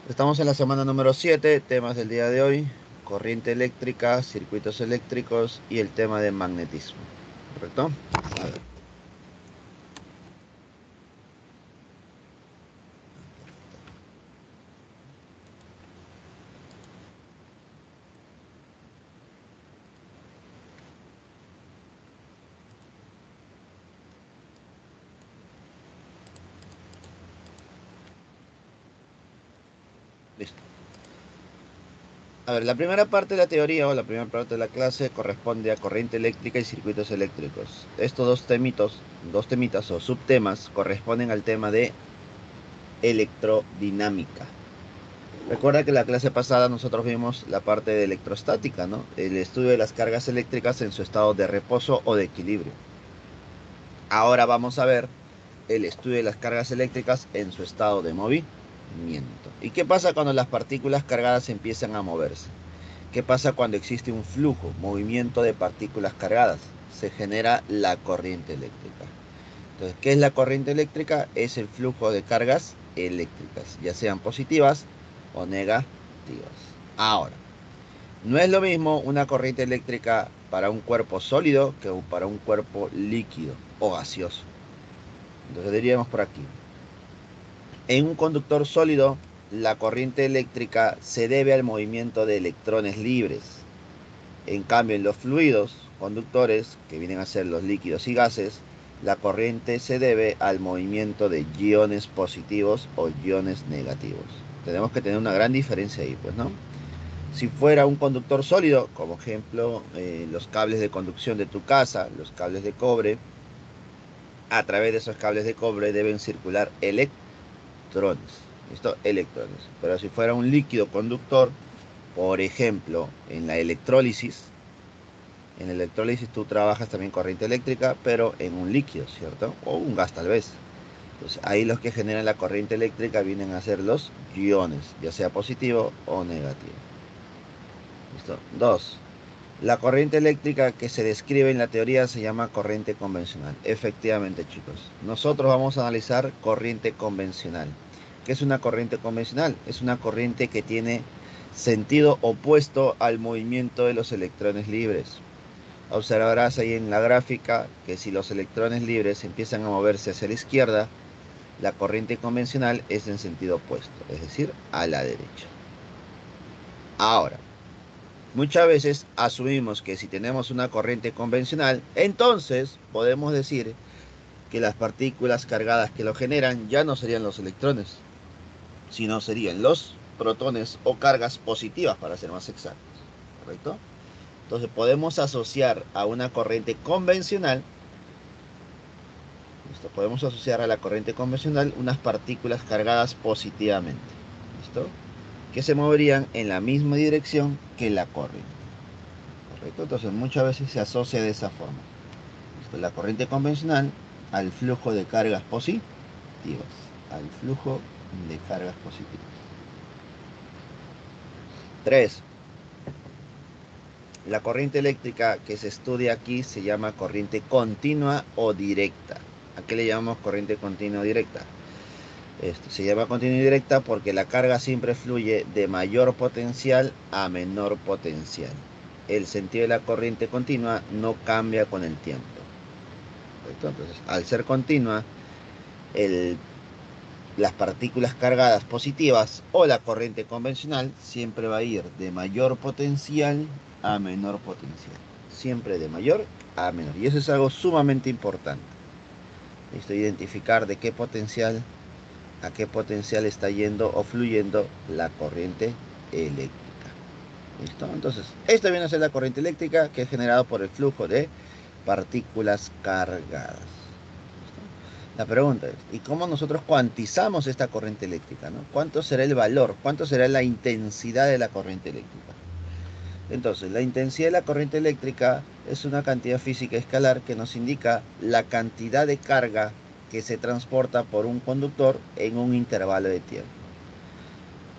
Estamos en la semana número 7, temas del día de hoy, corriente eléctrica, circuitos eléctricos y el tema de magnetismo. ¿Correcto? A ver, listo. A ver, la primera parte de la teoría o la primera parte de la clase corresponde a corriente eléctrica y circuitos eléctricos. Estos dos temitas o subtemas corresponden al tema de electrodinámica. Recuerda que en la clase pasada nosotros vimos la parte de electrostática, ¿no? El estudio de las cargas eléctricas en su estado de reposo o de equilibrio. Ahora vamos a ver el estudio de las cargas eléctricas en su estado de movimiento. ¿Y qué pasa cuando las partículas cargadas empiezan a moverse? ¿Qué pasa cuando existe un flujo, movimiento de partículas cargadas? Se genera la corriente eléctrica. Entonces, ¿qué es la corriente eléctrica? Es el flujo de cargas eléctricas, ya sean positivas o negativas. Ahora, no es lo mismo una corriente eléctrica para un cuerpo sólido que para un cuerpo líquido o gaseoso. Entonces diríamos por aquí. En un conductor sólido, la corriente eléctrica se debe al movimiento de electrones libres. En cambio, en los fluidos conductores, que vienen a ser los líquidos y gases, la corriente se debe al movimiento de iones positivos o iones negativos. Tenemos que tener una gran diferencia ahí, pues, ¿no? Si fuera un conductor sólido, como ejemplo, los cables de conducción de tu casa, los cables de cobre, a través de esos cables de cobre deben circular electrones. ¿Listo? Electrones. Pero si fuera un líquido conductor, por ejemplo, en la electrólisis tú trabajas también corriente eléctrica, pero en un líquido, ¿cierto? O un gas tal vez. Entonces ahí los que generan la corriente eléctrica vienen a ser los iones, ya sea positivo o negativo. ¿Listo? Dos. La corriente eléctrica que se describe en la teoría se llama corriente convencional. Efectivamente, chicos. Nosotros vamos a analizar corriente convencional. ¿Qué es una corriente convencional? Es una corriente que tiene sentido opuesto al movimiento de los electrones libres. Observarás ahí en la gráfica que si los electrones libres empiezan a moverse hacia la izquierda, la corriente convencional es en sentido opuesto, es decir, a la derecha. Ahora, muchas veces asumimos que si tenemos una corriente convencional, entonces podemos decir que las partículas cargadas que lo generan ya no serían los electrones, sino serían los protones o cargas positivas para ser más exactos. ¿Correcto? Entonces podemos asociar a una corriente convencional, ¿listo? Podemos asociar a la corriente convencional unas partículas cargadas positivamente, ¿listo? Que se moverían en la misma dirección que la corriente. ¿Correcto? Entonces muchas veces se asocia de esa forma. ¿Listo? La corriente convencional al flujo de cargas positivas. Al flujo de cargas positivas. 3. La corriente eléctrica que se estudia aquí se llama corriente continua o directa. ¿A qué le llamamos corriente continua o directa? Esto se llama continua y directa porque la carga siempre fluye de mayor potencial a menor potencial. El sentido de la corriente continua no cambia con el tiempo. ¿Correcto? Entonces, al ser continua, el, las partículas cargadas positivas o la corriente convencional siempre va a ir de mayor potencial a menor potencial. Siempre de mayor a menor. Y eso es algo sumamente importante. Listo, identificar de qué potencial a qué potencial está yendo o fluyendo la corriente eléctrica. ¿Listo? Entonces, esta viene a ser la corriente eléctrica que es generada por el flujo de partículas cargadas. ¿Listo? La pregunta es, ¿y cómo nosotros cuantizamos esta corriente eléctrica? ¿No? ¿Cuánto será el valor? ¿Cuánto será la intensidad de la corriente eléctrica? Entonces, la intensidad de la corriente eléctrica es una cantidad física escalar que nos indica la cantidad de carga que se transporta por un conductor en un intervalo de tiempo.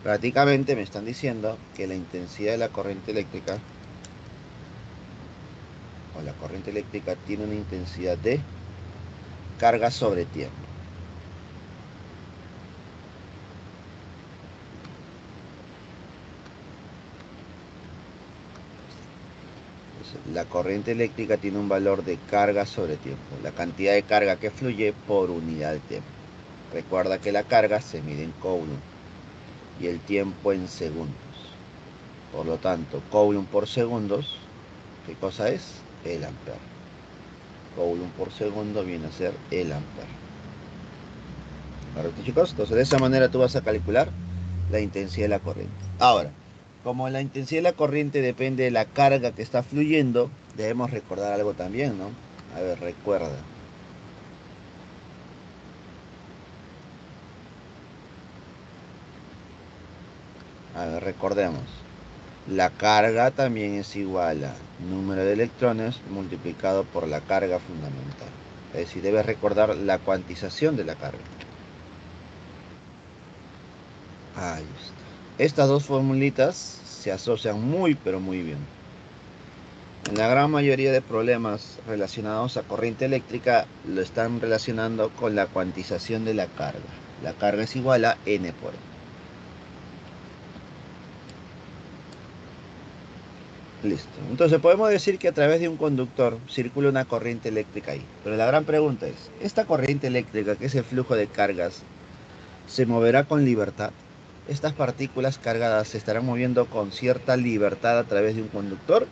Prácticamente me están diciendo que la intensidad de la corriente eléctrica o la corriente eléctrica tiene una intensidad de carga sobre tiempo. Entonces, la corriente eléctrica tiene un valor de carga sobre tiempo, la cantidad de carga que fluye por unidad de tiempo. Recuerda que la carga se mide en coulomb y el tiempo en segundos. Por lo tanto, coulomb por segundos, ¿qué cosa es? El ampere. Coulomb por segundo viene a ser el ampere. ¿Correcto, chicos? Entonces, de esa manera tú vas a calcular la intensidad de la corriente. Ahora, como la intensidad de la corriente depende de la carga que está fluyendo, debemos recordar algo también, ¿no? A ver, recuerda. A ver, recordemos. La carga también es igual a número de electrones multiplicado por la carga fundamental. Es decir, debes recordar la cuantización de la carga. Ahí está. Estas dos formulitas se asocian muy, pero muy bien. En la gran mayoría de problemas relacionados a corriente eléctrica lo están relacionando con la cuantización de la carga. La carga es igual a N por E. Listo. Entonces podemos decir que a través de un conductor circula una corriente eléctrica ahí. Pero la gran pregunta es, ¿esta corriente eléctrica, que es el flujo de cargas, se moverá con libertad? ¿Estas partículas cargadas se estarán moviendo con cierta libertad a través de un conductor?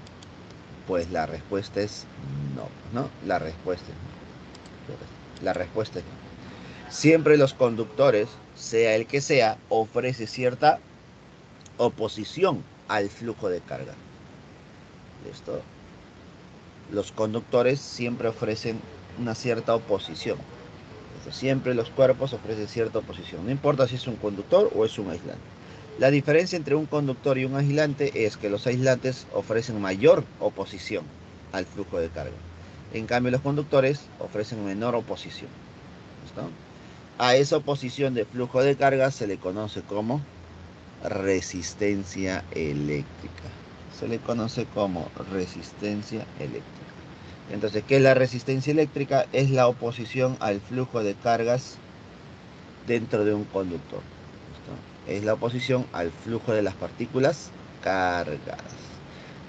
Pues la respuesta es no, ¿no? La respuesta es no. La respuesta es no. Siempre los conductores, sea el que sea, ofrece cierta oposición al flujo de carga. ¿Listo? Los conductores siempre ofrecen una cierta oposición. Entonces, siempre los cuerpos ofrecen cierta oposición. No importa si es un conductor o es un aislante. La diferencia entre un conductor y un aislante es que los aislantes ofrecen mayor oposición al flujo de carga. En cambio, los conductores ofrecen menor oposición. ¿Listo? A esa oposición de flujo de carga se le conoce como resistencia eléctrica. Se le conoce como resistencia eléctrica. Entonces, ¿qué es la resistencia eléctrica? Es la oposición al flujo de cargas dentro de un conductor. ¿Listo? Es la oposición al flujo de las partículas cargadas.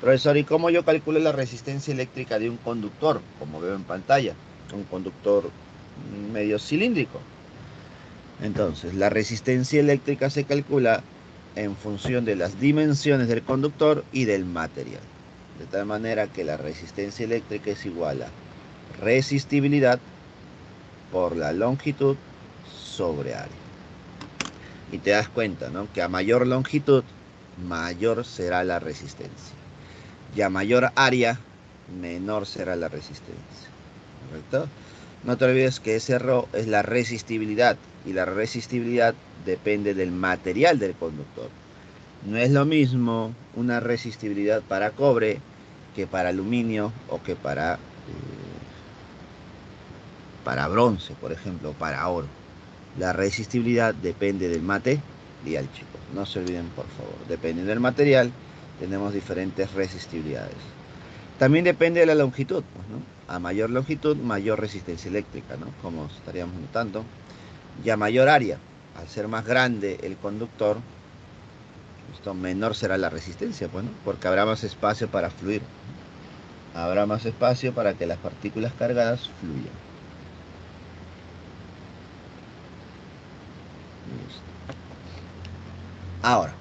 Profesor, ¿y cómo yo calculo la resistencia eléctrica de un conductor? Como veo en pantalla, un conductor medio cilíndrico. Entonces, la resistencia eléctrica se calcula en función de las dimensiones del conductor y del material. De tal manera que la resistencia eléctrica es igual a resistibilidad por la longitud sobre área. Y te das cuenta, ¿no? Que a mayor longitud, mayor será la resistencia. Y a mayor área, menor será la resistencia. ¿Correcto? No te olvides que ese ρ es la resistibilidad. Y la resistibilidad depende del material del conductor. No es lo mismo una resistibilidad para cobre que para aluminio o que para bronce, por ejemplo, para oro. La resistibilidad depende del material, chicos. No se olviden, por favor. Dependiendo del material, tenemos diferentes resistibilidades. También depende de la longitud, pues, ¿no? A mayor longitud, mayor resistencia eléctrica, ¿no? Como estaríamos notando. Y a mayor área, al ser más grande el conductor, esto menor será la resistencia, pues, ¿no? Porque habrá más espacio para fluir. Habrá más espacio para que las partículas cargadas fluyan. Listo. Ahora,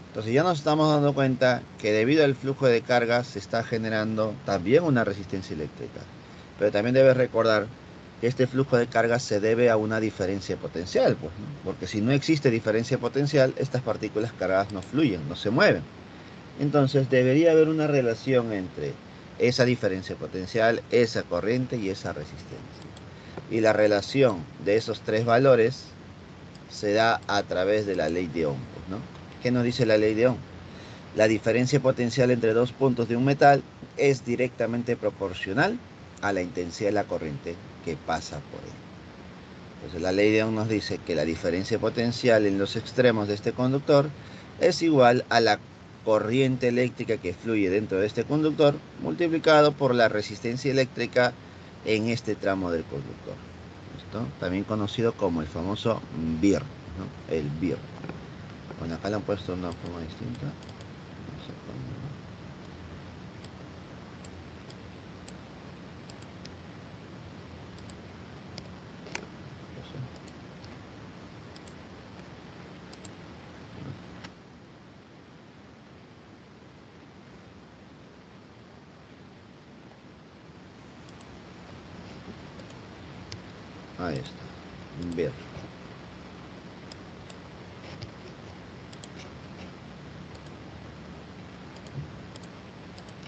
entonces ya nos estamos dando cuenta que debido al flujo de carga se está generando también una resistencia eléctrica. Pero también debes recordar que este flujo de carga se debe a una diferencia potencial, pues, ¿no? Porque si no existe diferencia potencial, estas partículas cargadas no fluyen, no se mueven. Entonces debería haber una relación entre esa diferencia potencial, esa corriente y esa resistencia. Y la relación de esos tres valores se da a través de la ley de Ohm, ¿no? ¿Qué nos dice la ley de Ohm? La diferencia potencial entre dos puntos de un metal es directamente proporcional a la intensidad de la corriente que pasa por él. Entonces la ley de Ohm nos dice que la diferencia potencial en los extremos de este conductor es igual a la corriente eléctrica que fluye dentro de este conductor multiplicado por la resistencia eléctrica en este tramo del conductor. ¿Listo? También conocido como el famoso BIR, ¿no? El BIR. Bueno, acá le han puesto una forma distinta. Ahí está. Ver.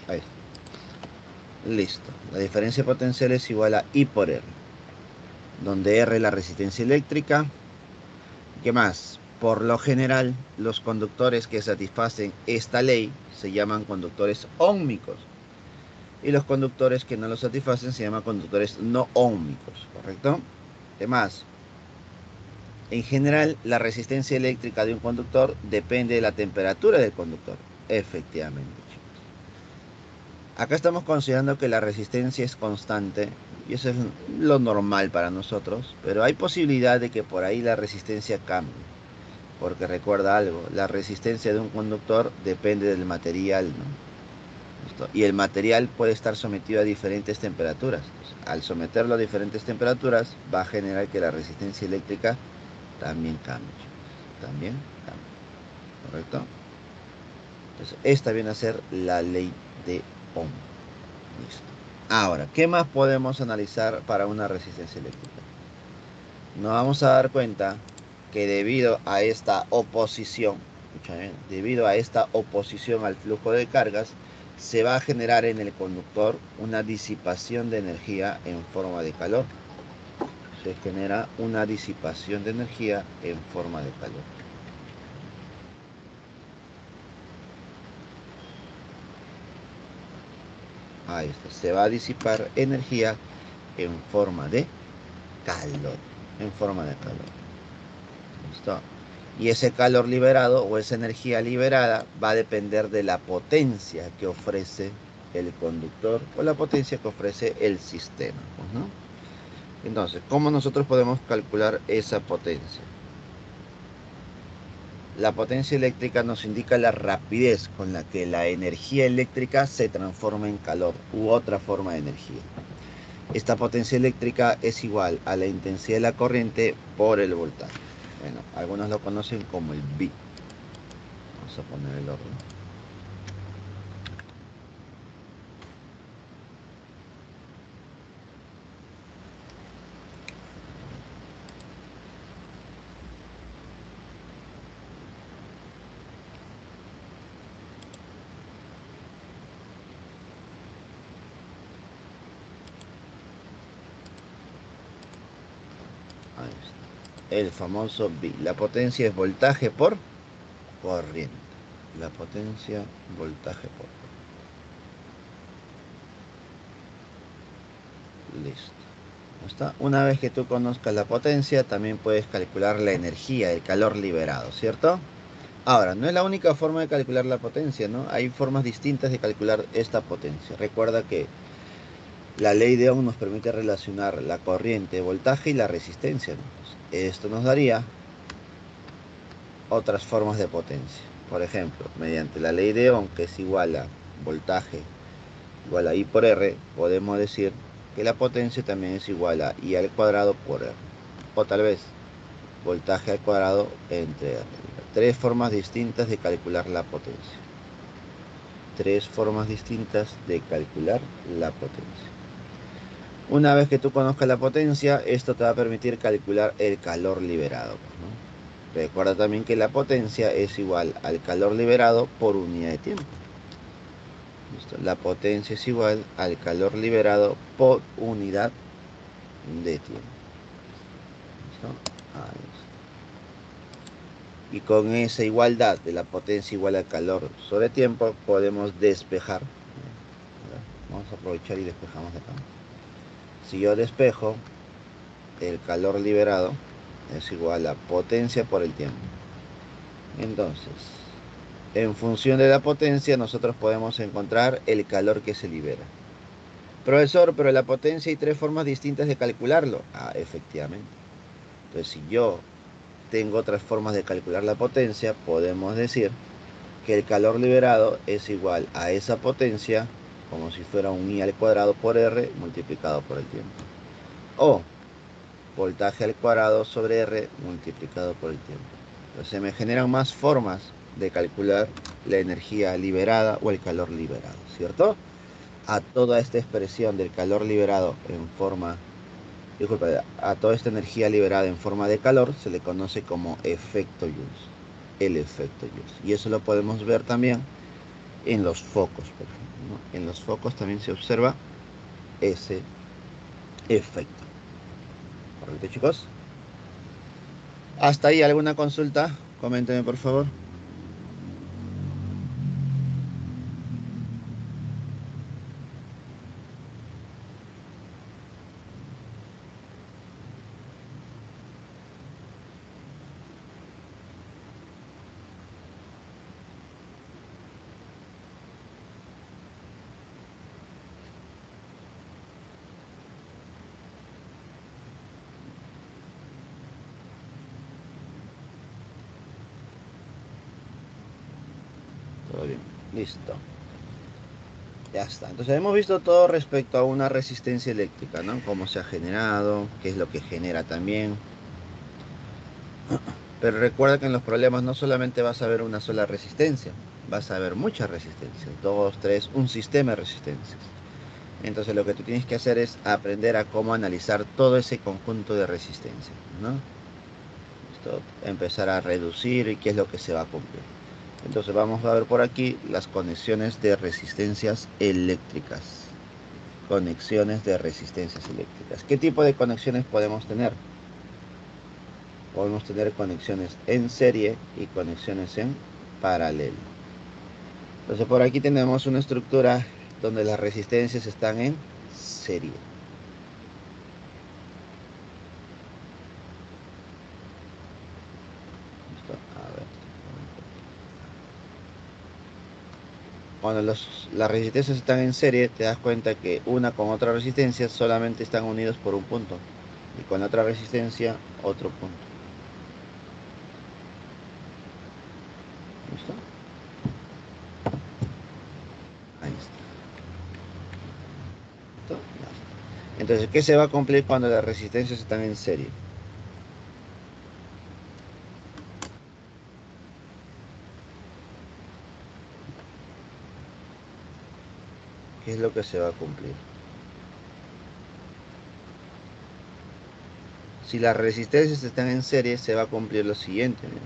Ahí está. Listo. La diferencia potencial es igual a I por R, donde R es la resistencia eléctrica. ¿Qué más? Por lo general, los conductores que satisfacen esta ley se llaman conductores óhmicos. Y los conductores que no lo satisfacen se llaman conductores no óhmicos, ¿correcto? ¿Qué más? En general, la resistencia eléctrica de un conductor depende de la temperatura del conductor. Efectivamente, chicos. Acá estamos considerando que la resistencia es constante y eso es lo normal para nosotros, pero hay posibilidad de que por ahí la resistencia cambie. Porque recuerda algo, la resistencia de un conductor depende del material, ¿no? ¿Listo? Y el material puede estar sometido a diferentes temperaturas. Entonces, al someterlo a diferentes temperaturas, va a generar que la resistencia eléctrica también cambie. También cambie. ¿Correcto? Entonces, esta viene a ser la ley de Ohm. Listo. Ahora, ¿qué más podemos analizar para una resistencia eléctrica? Nos vamos a dar cuenta que debido a esta oposición, escucha bien, debido a esta oposición al flujo de cargas, se va a generar en el conductor una disipación de energía en forma de calor. Se genera una disipación de energía en forma de calor. Ahí está. Se va a disipar energía en forma de calor. En forma de calor. ¿Listo? Y ese calor liberado o esa energía liberada va a depender de la potencia que ofrece el conductor o la potencia que ofrece el sistema, ¿no? Entonces, ¿cómo nosotros podemos calcular esa potencia? La potencia eléctrica nos indica la rapidez con la que la energía eléctrica se transforma en calor u otra forma de energía. Esta potencia eléctrica es igual a la intensidad de la corriente por el voltaje. Bueno, algunos lo conocen como el V. Vamos a poner el orden. Ahí está. El famoso V. La potencia es voltaje por corriente. La potencia, voltaje por corriente. Listo. ¿Está? Una vez que tú conozcas la potencia, también puedes calcular la energía, el calor liberado, ¿cierto? Ahora, no es la única forma de calcular la potencia, ¿no? Hay formas distintas de calcular esta potencia. Recuerda que la ley de Ohm nos permite relacionar la corriente, voltaje y la resistencia, ¿no? Esto nos daría otras formas de potencia. Por ejemplo, mediante la ley de Ohm, que es igual a voltaje igual a I por R, podemos decir que la potencia también es igual a I al cuadrado por R. O tal vez voltaje al cuadrado entre R. Tres formas distintas de calcular la potencia. Tres formas distintas de calcular la potencia. Una vez que tú conozcas la potencia, esto te va a permitir calcular el calor liberado, ¿no? Recuerda también que la potencia es igual al calor liberado por unidad de tiempo. ¿Listo? La potencia es igual al calor liberado por unidad de tiempo. ¿Listo? Ahí está. Y con esa igualdad de la potencia igual al calor sobre tiempo, podemos despejar. Vamos a aprovechar y despejamos de acá. Si yo despejo, el calor liberado es igual a potencia por el tiempo. Entonces, en función de la potencia, nosotros podemos encontrar el calor que se libera. Profesor, pero la potencia hay tres formas distintas de calcularlo. Ah, efectivamente. Entonces, si yo tengo otras formas de calcular la potencia, podemos decir que el calor liberado es igual a esa potencia, como si fuera un I al cuadrado por R multiplicado por el tiempo. O voltaje al cuadrado sobre R multiplicado por el tiempo. Entonces se me generan más formas de calcular la energía liberada o el calor liberado, ¿cierto? A toda esta expresión del calor liberado en forma disculpa, a toda esta energía liberada en forma de calor se le conoce como efecto Joule, el efecto Joule. Y eso lo podemos ver también en los focos, por ejemplo, ¿no? En los focos también se observa ese efecto. ¿Correcto, chicos? ¿Hasta ahí alguna consulta? Coméntenme, por favor. Todo bien. Listo. Ya está. Entonces hemos visto todo respecto a una resistencia eléctrica, ¿no? Cómo se ha generado, qué es lo que genera también. Pero recuerda que en los problemas no solamente vas a ver una sola resistencia, vas a ver muchas resistencias, dos, tres, un sistema de resistencias. Entonces lo que tú tienes que hacer es aprender a cómo analizar todo ese conjunto de resistencias, ¿no? Esto, empezar a reducir y qué es lo que se va a cumplir. Entonces vamos a ver por aquí las conexiones de resistencias eléctricas. Conexiones de resistencias eléctricas. ¿Qué tipo de conexiones podemos tener? Podemos tener conexiones en serie y conexiones en paralelo. Entonces por aquí tenemos una estructura donde las resistencias están en serie. ¿Listo? A ver. Cuando las resistencias están en serie, te das cuenta que una con otra resistencia solamente están unidos por un punto. Y con la otra resistencia, otro punto. ¿Listo? Ahí está. ¿Listo? Entonces, ¿qué se va a cumplir cuando las resistencias están en serie? ¿Qué es lo que se va a cumplir? Si las resistencias están en serie, se va a cumplir lo siguiente. Miren.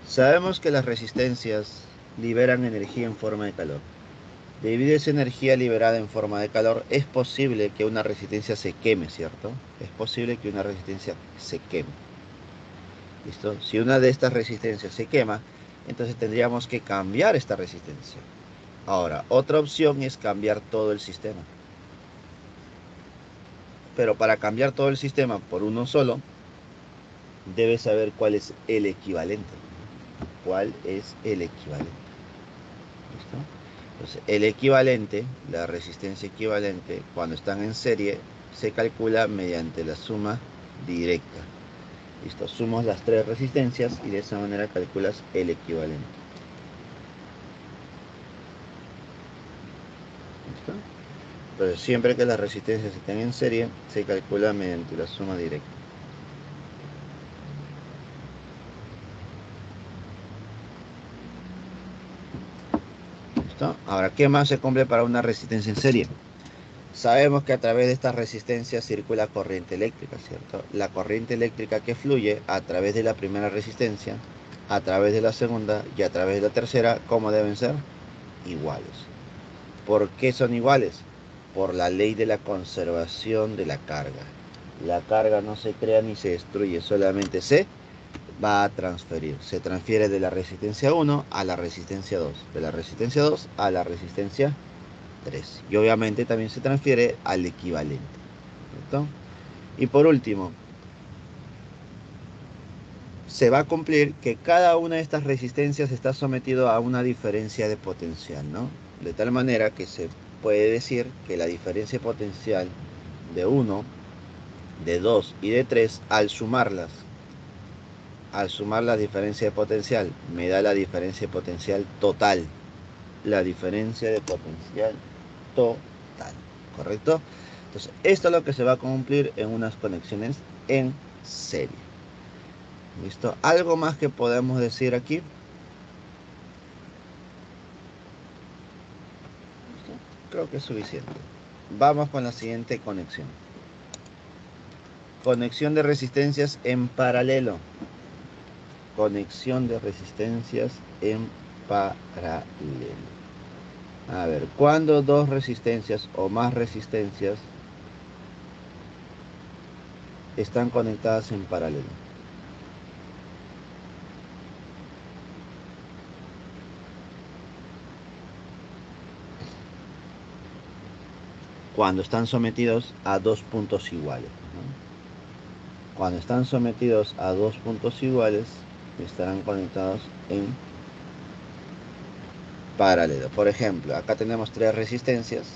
Sabemos que las resistencias liberan energía en forma de calor. Debido a esa energía liberada en forma de calor, es posible que una resistencia se queme, ¿cierto? Es posible que una resistencia se queme. ¿Listo? Si una de estas resistencias se quema, entonces tendríamos que cambiar esta resistencia. Ahora, otra opción es cambiar todo el sistema. Pero para cambiar todo el sistema por uno solo, debes saber cuál es el equivalente. ¿Cuál es el equivalente? ¿Listo? Entonces, el equivalente, la resistencia equivalente, cuando están en serie, se calcula mediante la suma directa. Listo, sumas las tres resistencias y de esa manera calculas el equivalente. ¿Listo? Entonces, siempre que las resistencias estén en serie, se calcula mediante la suma directa. ¿Listo? Ahora, ¿qué más se cumple para una resistencia en serie? Sabemos que a través de estas resistencias circula corriente eléctrica, ¿cierto? La corriente eléctrica que fluye a través de la primera resistencia, a través de la segunda y a través de la tercera, ¿cómo deben ser? Iguales. ¿Por qué son iguales? Por la ley de la conservación de la carga. La carga no se crea ni se destruye, solamente se va a transferir. Se transfiere de la resistencia 1 a la resistencia 2, de la resistencia 2 a la resistencia 3. Y obviamente también se transfiere al equivalente. ¿Cierto? Y por último, se va a cumplir que cada una de estas resistencias está sometido a una diferencia de potencial, ¿no? De tal manera que se puede decir que la diferencia potencial de 1, de 2 y de 3, al sumar la diferencia de potencial, me da la diferencia de potencial total. La diferencia de potencial total, ¿correcto? Entonces, esto es lo que se va a cumplir en unas conexiones en serie. ¿Listo? ¿Algo más que podemos decir aquí? ¿Listo? Creo que es suficiente. Vamos con la siguiente conexión. Conexión de resistencias en paralelo. Conexión de resistencias en paralelo. A ver, ¿cuándo dos resistencias o más resistencias están conectadas en paralelo? Cuando están sometidos a dos puntos iguales, ¿no? Cuando están sometidos a dos puntos iguales, estarán conectados en paralelo. Por ejemplo, acá tenemos tres resistencias.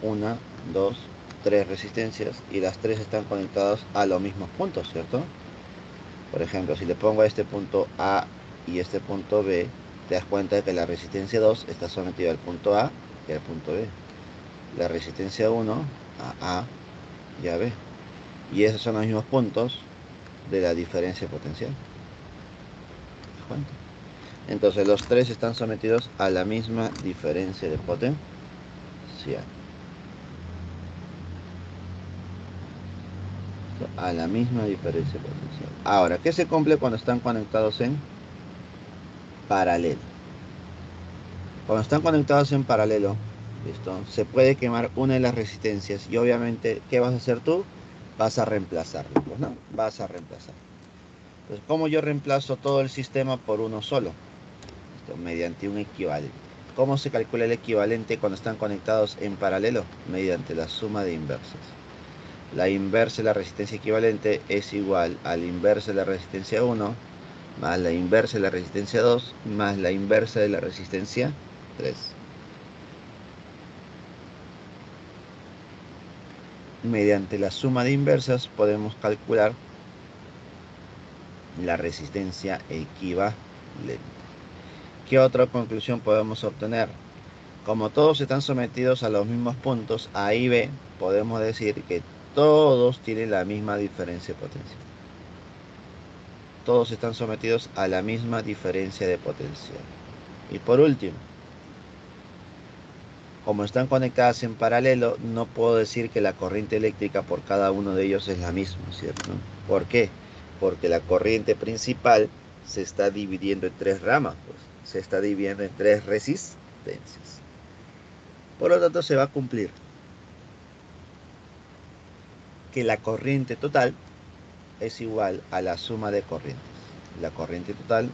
Una, dos, tres resistencias. Y las tres están conectadas a los mismos puntos, ¿cierto? Por ejemplo, si le pongo a este punto A y este punto B, te das cuenta de que la resistencia 2 está sometida al punto A y al punto B. La resistencia 1 a A y a B. Y esos son los mismos puntos de la diferencia potencial. ¿Te das cuenta? Entonces los tres están sometidos a la misma diferencia de potencial. A la misma diferencia potencial. Ahora, ¿qué se cumple cuando están conectados en paralelo? Cuando están conectados en paralelo, ¿listo? Se puede quemar una de las resistencias y obviamente, ¿qué vas a hacer tú? Vas a reemplazarlo, pues, ¿no? Vas a reemplazar. Entonces, ¿cómo yo reemplazo todo el sistema por uno solo? ¿Listo? Mediante un equivalente. ¿Cómo se calcula el equivalente cuando están conectados en paralelo? Mediante la suma de inversas. La inversa de la resistencia equivalente es igual a la inversa de la resistencia 1 más la inversa de la resistencia 2 más la inversa de la resistencia 3. Mediante la suma de inversas podemos calcular la resistencia equivalente. ¿Qué otra conclusión podemos obtener? Como todos están sometidos a los mismos puntos A y B, podemos decir que todos tienen la misma diferencia de potencia. Todos están sometidos a la misma diferencia de potencial. Y por último, como están conectadas en paralelo, no puedo decir que la corriente eléctrica por cada uno de ellos es la misma, ¿cierto? ¿Por qué? Porque la corriente principal se está dividiendo en tres ramas, pues. Se está dividiendo en tres resistencias. Por lo tanto, se va a cumplir que la corriente total es igual a la suma de corrientes. La corriente total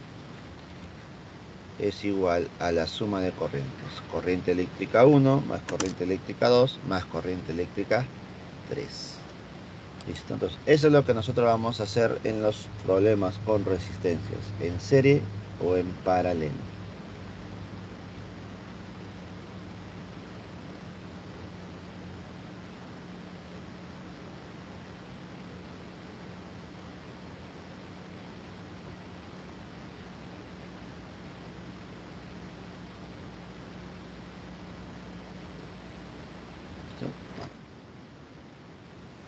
es igual a la suma de corrientes. Corriente eléctrica 1 más corriente eléctrica 2 más corriente eléctrica 3. Listo, entonces eso es lo que nosotros vamos a hacer en los problemas con resistencias, en serie o en paralelo. ¿Listo?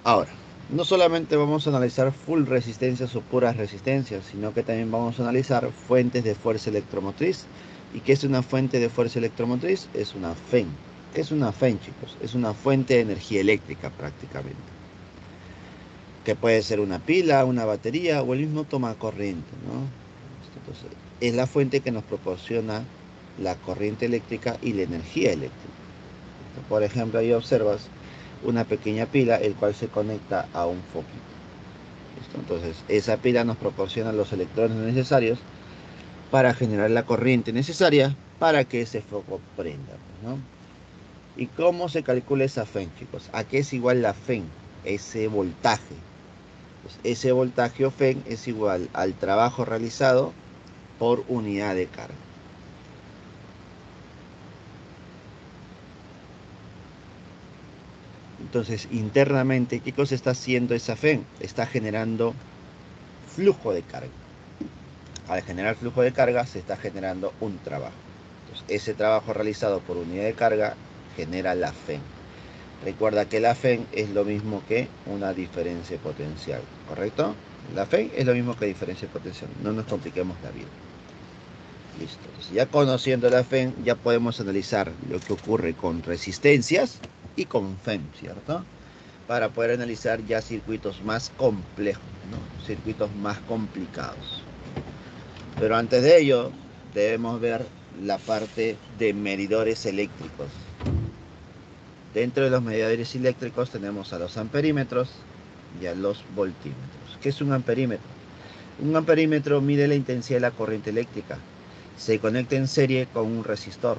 Ahora, no solamente vamos a analizar full resistencias o puras resistencias, sino que también vamos a analizar fuentes de fuerza electromotriz. ¿Y qué es una fuente de fuerza electromotriz? Es una FEN. ¿Qué es una FEN, chicos? Es una fuente de energía eléctrica prácticamente. Que puede ser una pila, una batería o el mismo toma corriente, ¿no? Entonces, es la fuente que nos proporciona la corriente eléctrica y la energía eléctrica. Por ejemplo, ahí observas una pequeña pila, el cual se conecta a un foquito. ¿Listo? Entonces, esa pila nos proporciona los electrones necesarios para generar la corriente necesaria para que ese foco prenda, ¿no? ¿Y cómo se calcula esa FEN, chicos? ¿A qué es igual la FEN? Ese voltaje. Pues ese voltaje o FEN es igual al trabajo realizado por unidad de carga. Entonces, internamente, ¿qué cosa está haciendo esa FEN? Está generando flujo de carga. Al generar flujo de carga, se está generando un trabajo. Entonces, ese trabajo realizado por unidad de carga genera la FEN. Recuerda que la FEN es lo mismo que una diferencia potencial, ¿correcto? La FEN es lo mismo que diferencia potencial. No nos compliquemos la vida. Listo. Entonces, ya conociendo la FEN, ya podemos analizar lo que ocurre con resistencias y con FEM, ¿cierto? Para poder analizar ya circuitos más complejos, ¿no? Circuitos más complicados. Pero antes de ello, debemos ver la parte de medidores eléctricos. Dentro de los medidores eléctricos tenemos a los amperímetros y a los voltímetros. ¿Qué es un amperímetro? Un amperímetro mide la intensidad de la corriente eléctrica. Se conecta en serie con un resistor.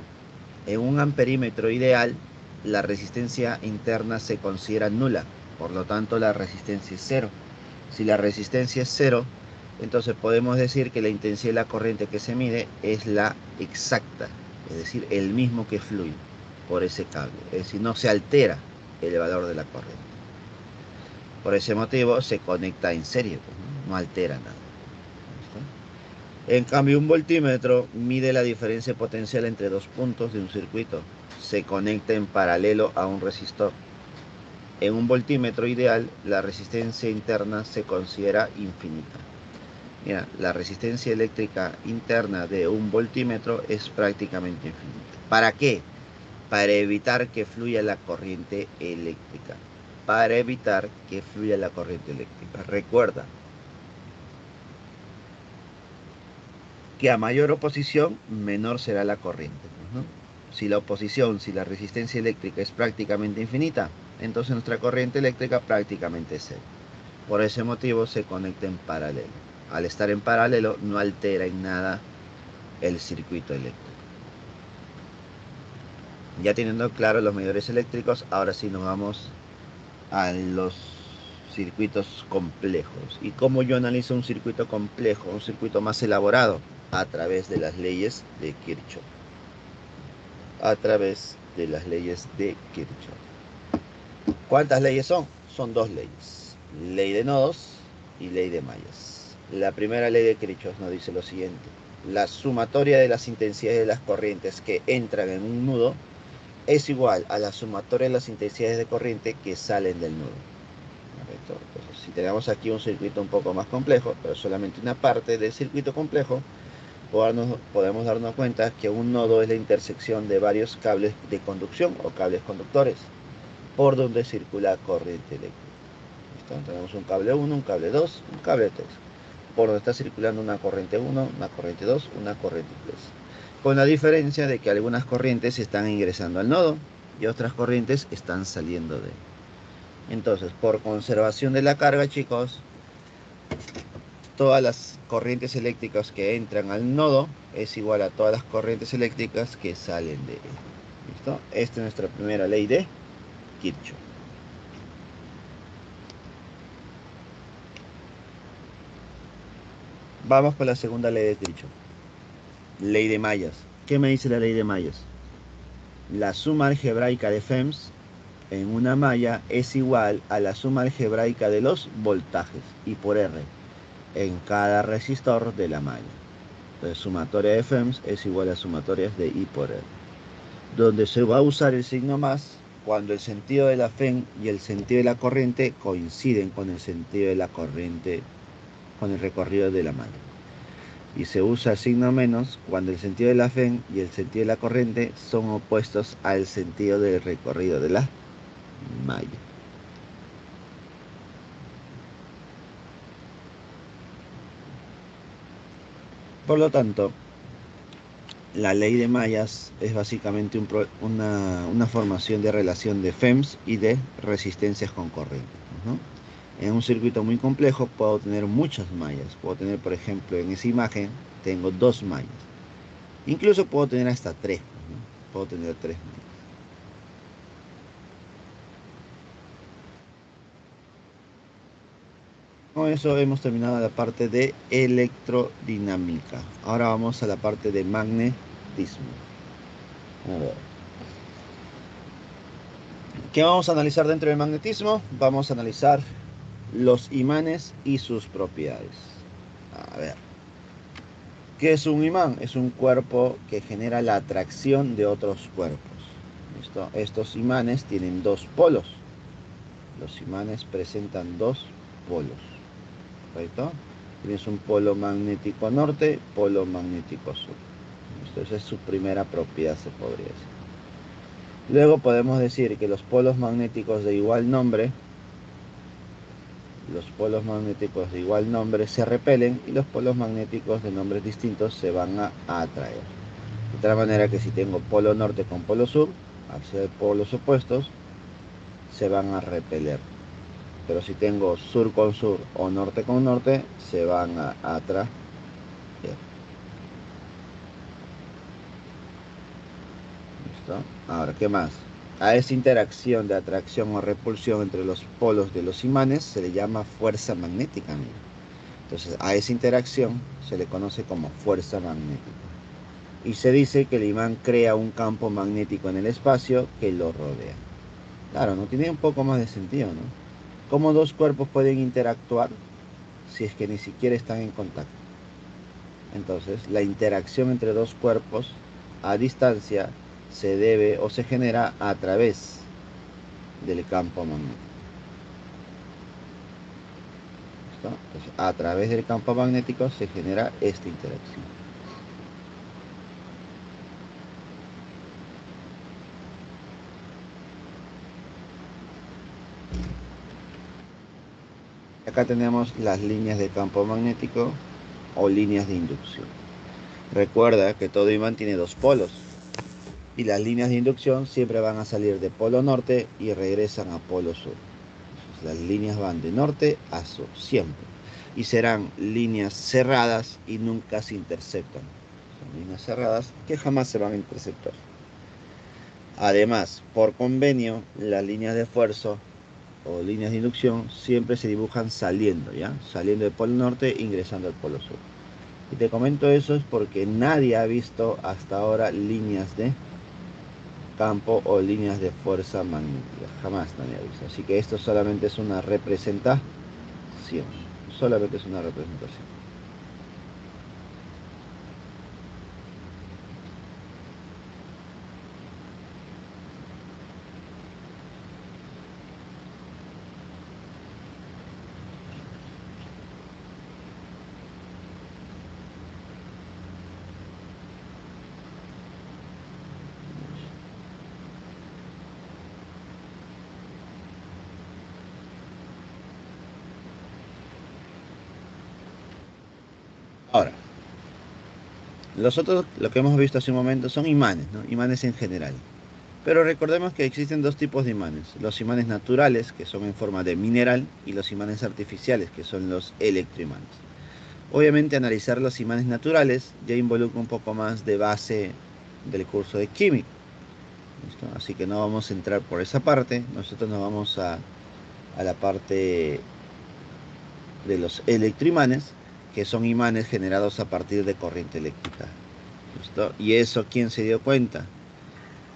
En un amperímetro ideal, la resistencia interna se considera nula, por lo tanto la resistencia es cero. Si la resistencia es cero, entonces podemos decir que la intensidad de la corriente que se mide es la exacta, es decir, el mismo que fluye por ese cable, es decir, no se altera el valor de la corriente. Por ese motivo se conecta en serie, pues, no altera nada. En cambio, un voltímetro mide la diferencia potencial entre dos puntos de un circuito. Se conecta en paralelo a un resistor. En un voltímetro ideal, la resistencia interna se considera infinita. Mira, la resistencia eléctrica interna de un voltímetro es prácticamente infinita. ¿Para qué? Para evitar que fluya la corriente eléctrica. Para evitar que fluya la corriente eléctrica. Recuerda que a mayor oposición, menor será la corriente, ¿no? Si la oposición, si la resistencia eléctrica es prácticamente infinita, entonces nuestra corriente eléctrica prácticamente es cero. Por ese motivo se conecta en paralelo. Al estar en paralelo no altera en nada el circuito eléctrico. Ya teniendo claro los medidores eléctricos, ahora sí nos vamos a los circuitos complejos. ¿Y cómo yo analizo un circuito complejo, un circuito más elaborado? A través de las leyes de Kirchhoff. A través de las leyes de Kirchhoff. ¿Cuántas leyes son? Son dos leyes. Ley de nodos y ley de mallas. La primera ley de Kirchhoff nos dice lo siguiente. La sumatoria de las intensidades de las corrientes que entran en un nudo es igual a la sumatoria de las intensidades de corriente que salen del nudo. Entonces, si tenemos aquí un circuito un poco más complejo, pero solamente una parte del circuito complejo, podemos darnos cuenta que un nodo es la intersección de varios cables de conducción o cables conductores por donde circula corriente eléctrica. ¿Listo? Tenemos un cable 1, un cable 2, un cable 3, por donde está circulando una corriente 1, una corriente 2, una corriente 3. Con la diferencia de que algunas corrientes están ingresando al nodo y otras corrientes están saliendo de él. Entonces, por conservación de la carga, chicos, todas las corrientes eléctricas que entran al nodo es igual a todas las corrientes eléctricas que salen de él. ¿Listo? Esta es nuestra primera ley de Kirchhoff. Vamos con la segunda ley de Kirchhoff. Ley de mallas. ¿Qué me dice la ley de mallas? La suma algebraica de FEMS en una malla es igual a la suma algebraica de los voltajes I por R en cada resistor de la malla. Entonces, sumatoria de FEMS es igual a sumatorias de I por R, donde se va a usar el signo más cuando el sentido de la FEM y el sentido de la corriente coinciden con el sentido de la corriente, con el recorrido de la malla. Y se usa el signo menos cuando el sentido de la FEM y el sentido de la corriente son opuestos al sentido del recorrido de la malla. Por lo tanto, la ley de mallas es básicamente una formación de relación de FEMS y de resistencias con corriente, ¿no? En un circuito muy complejo puedo tener muchas mallas. Puedo tener, por ejemplo, en esa imagen tengo 2 mallas. Incluso puedo tener hasta 3, ¿no? Puedo tener 3 mallas. Con eso hemos terminado la parte de electrodinámica. Ahora vamos a la parte de magnetismo. A ver. ¿Qué vamos a analizar dentro del magnetismo? Vamos a analizar los imanes y sus propiedades. A ver. ¿Qué es un imán? Es un cuerpo que genera la atracción de otros cuerpos. ¿Listo? Estos imanes tienen dos polos. Los imanes presentan dos polos. ¿Correcto? Tienes un polo magnético norte, polo magnético sur. ¿Listo? Esa es su primera propiedad, se podría decir. Luego podemos decir que los polos magnéticos de igual nombre, se repelen y los polos magnéticos de nombres distintos se van a atraer. De tal manera que si tengo polo norte con polo sur, al ser polos opuestos, se van a repeler. Pero si tengo sur con sur o norte con norte, se van a atraer. ¿Listo? Ahora, ¿qué más? A esa interacción de atracción o repulsión entre los polos de los imanes se le llama fuerza magnética, amigo. Entonces, a esa interacción se le conoce como fuerza magnética. Y se dice que el imán crea un campo magnético en el espacio que lo rodea. Claro, no tiene un poco más de sentido, ¿no? ¿Cómo dos cuerpos pueden interactuar si es que ni siquiera están en contacto? Entonces, la interacción entre dos cuerpos a distancia se debe o se genera a través del campo magnético. ¿Listo? Entonces, a través del campo magnético se genera esta interacción. Acá tenemos las líneas de campo magnético o líneas de inducción. Recuerda que todo imán tiene dos polos y las líneas de inducción siempre van a salir de polo norte y regresan a polo sur. Entonces, las líneas van de norte a sur, siempre. Y serán líneas cerradas y nunca se interceptan. Son líneas cerradas que jamás se van a interceptar. Además, por convenio, las líneas de esfuerzo o líneas de inducción siempre se dibujan saliendo, ¿ya? Saliendo del polo norte e ingresando al polo sur. Y te comento eso es porque nadie ha visto hasta ahora líneas de campo o líneas de fuerza magnética. Jamás nadie ha visto. Así que esto solamente es una representación. Solamente es una representación. Ahora, los otros, lo que hemos visto hace un momento, son imanes, ¿no? Imanes en general. Pero recordemos que existen dos tipos de imanes. Los imanes naturales, que son en forma de mineral, y los imanes artificiales, que son los electroimanes. Obviamente analizar los imanes naturales ya involucra un poco más de base del curso de química. ¿Listo? Así que no vamos a entrar por esa parte. Nosotros nos vamos a la parte de los electroimanes, que son imanes generados a partir de corriente eléctrica. ¿Listo? ¿Y eso quién se dio cuenta?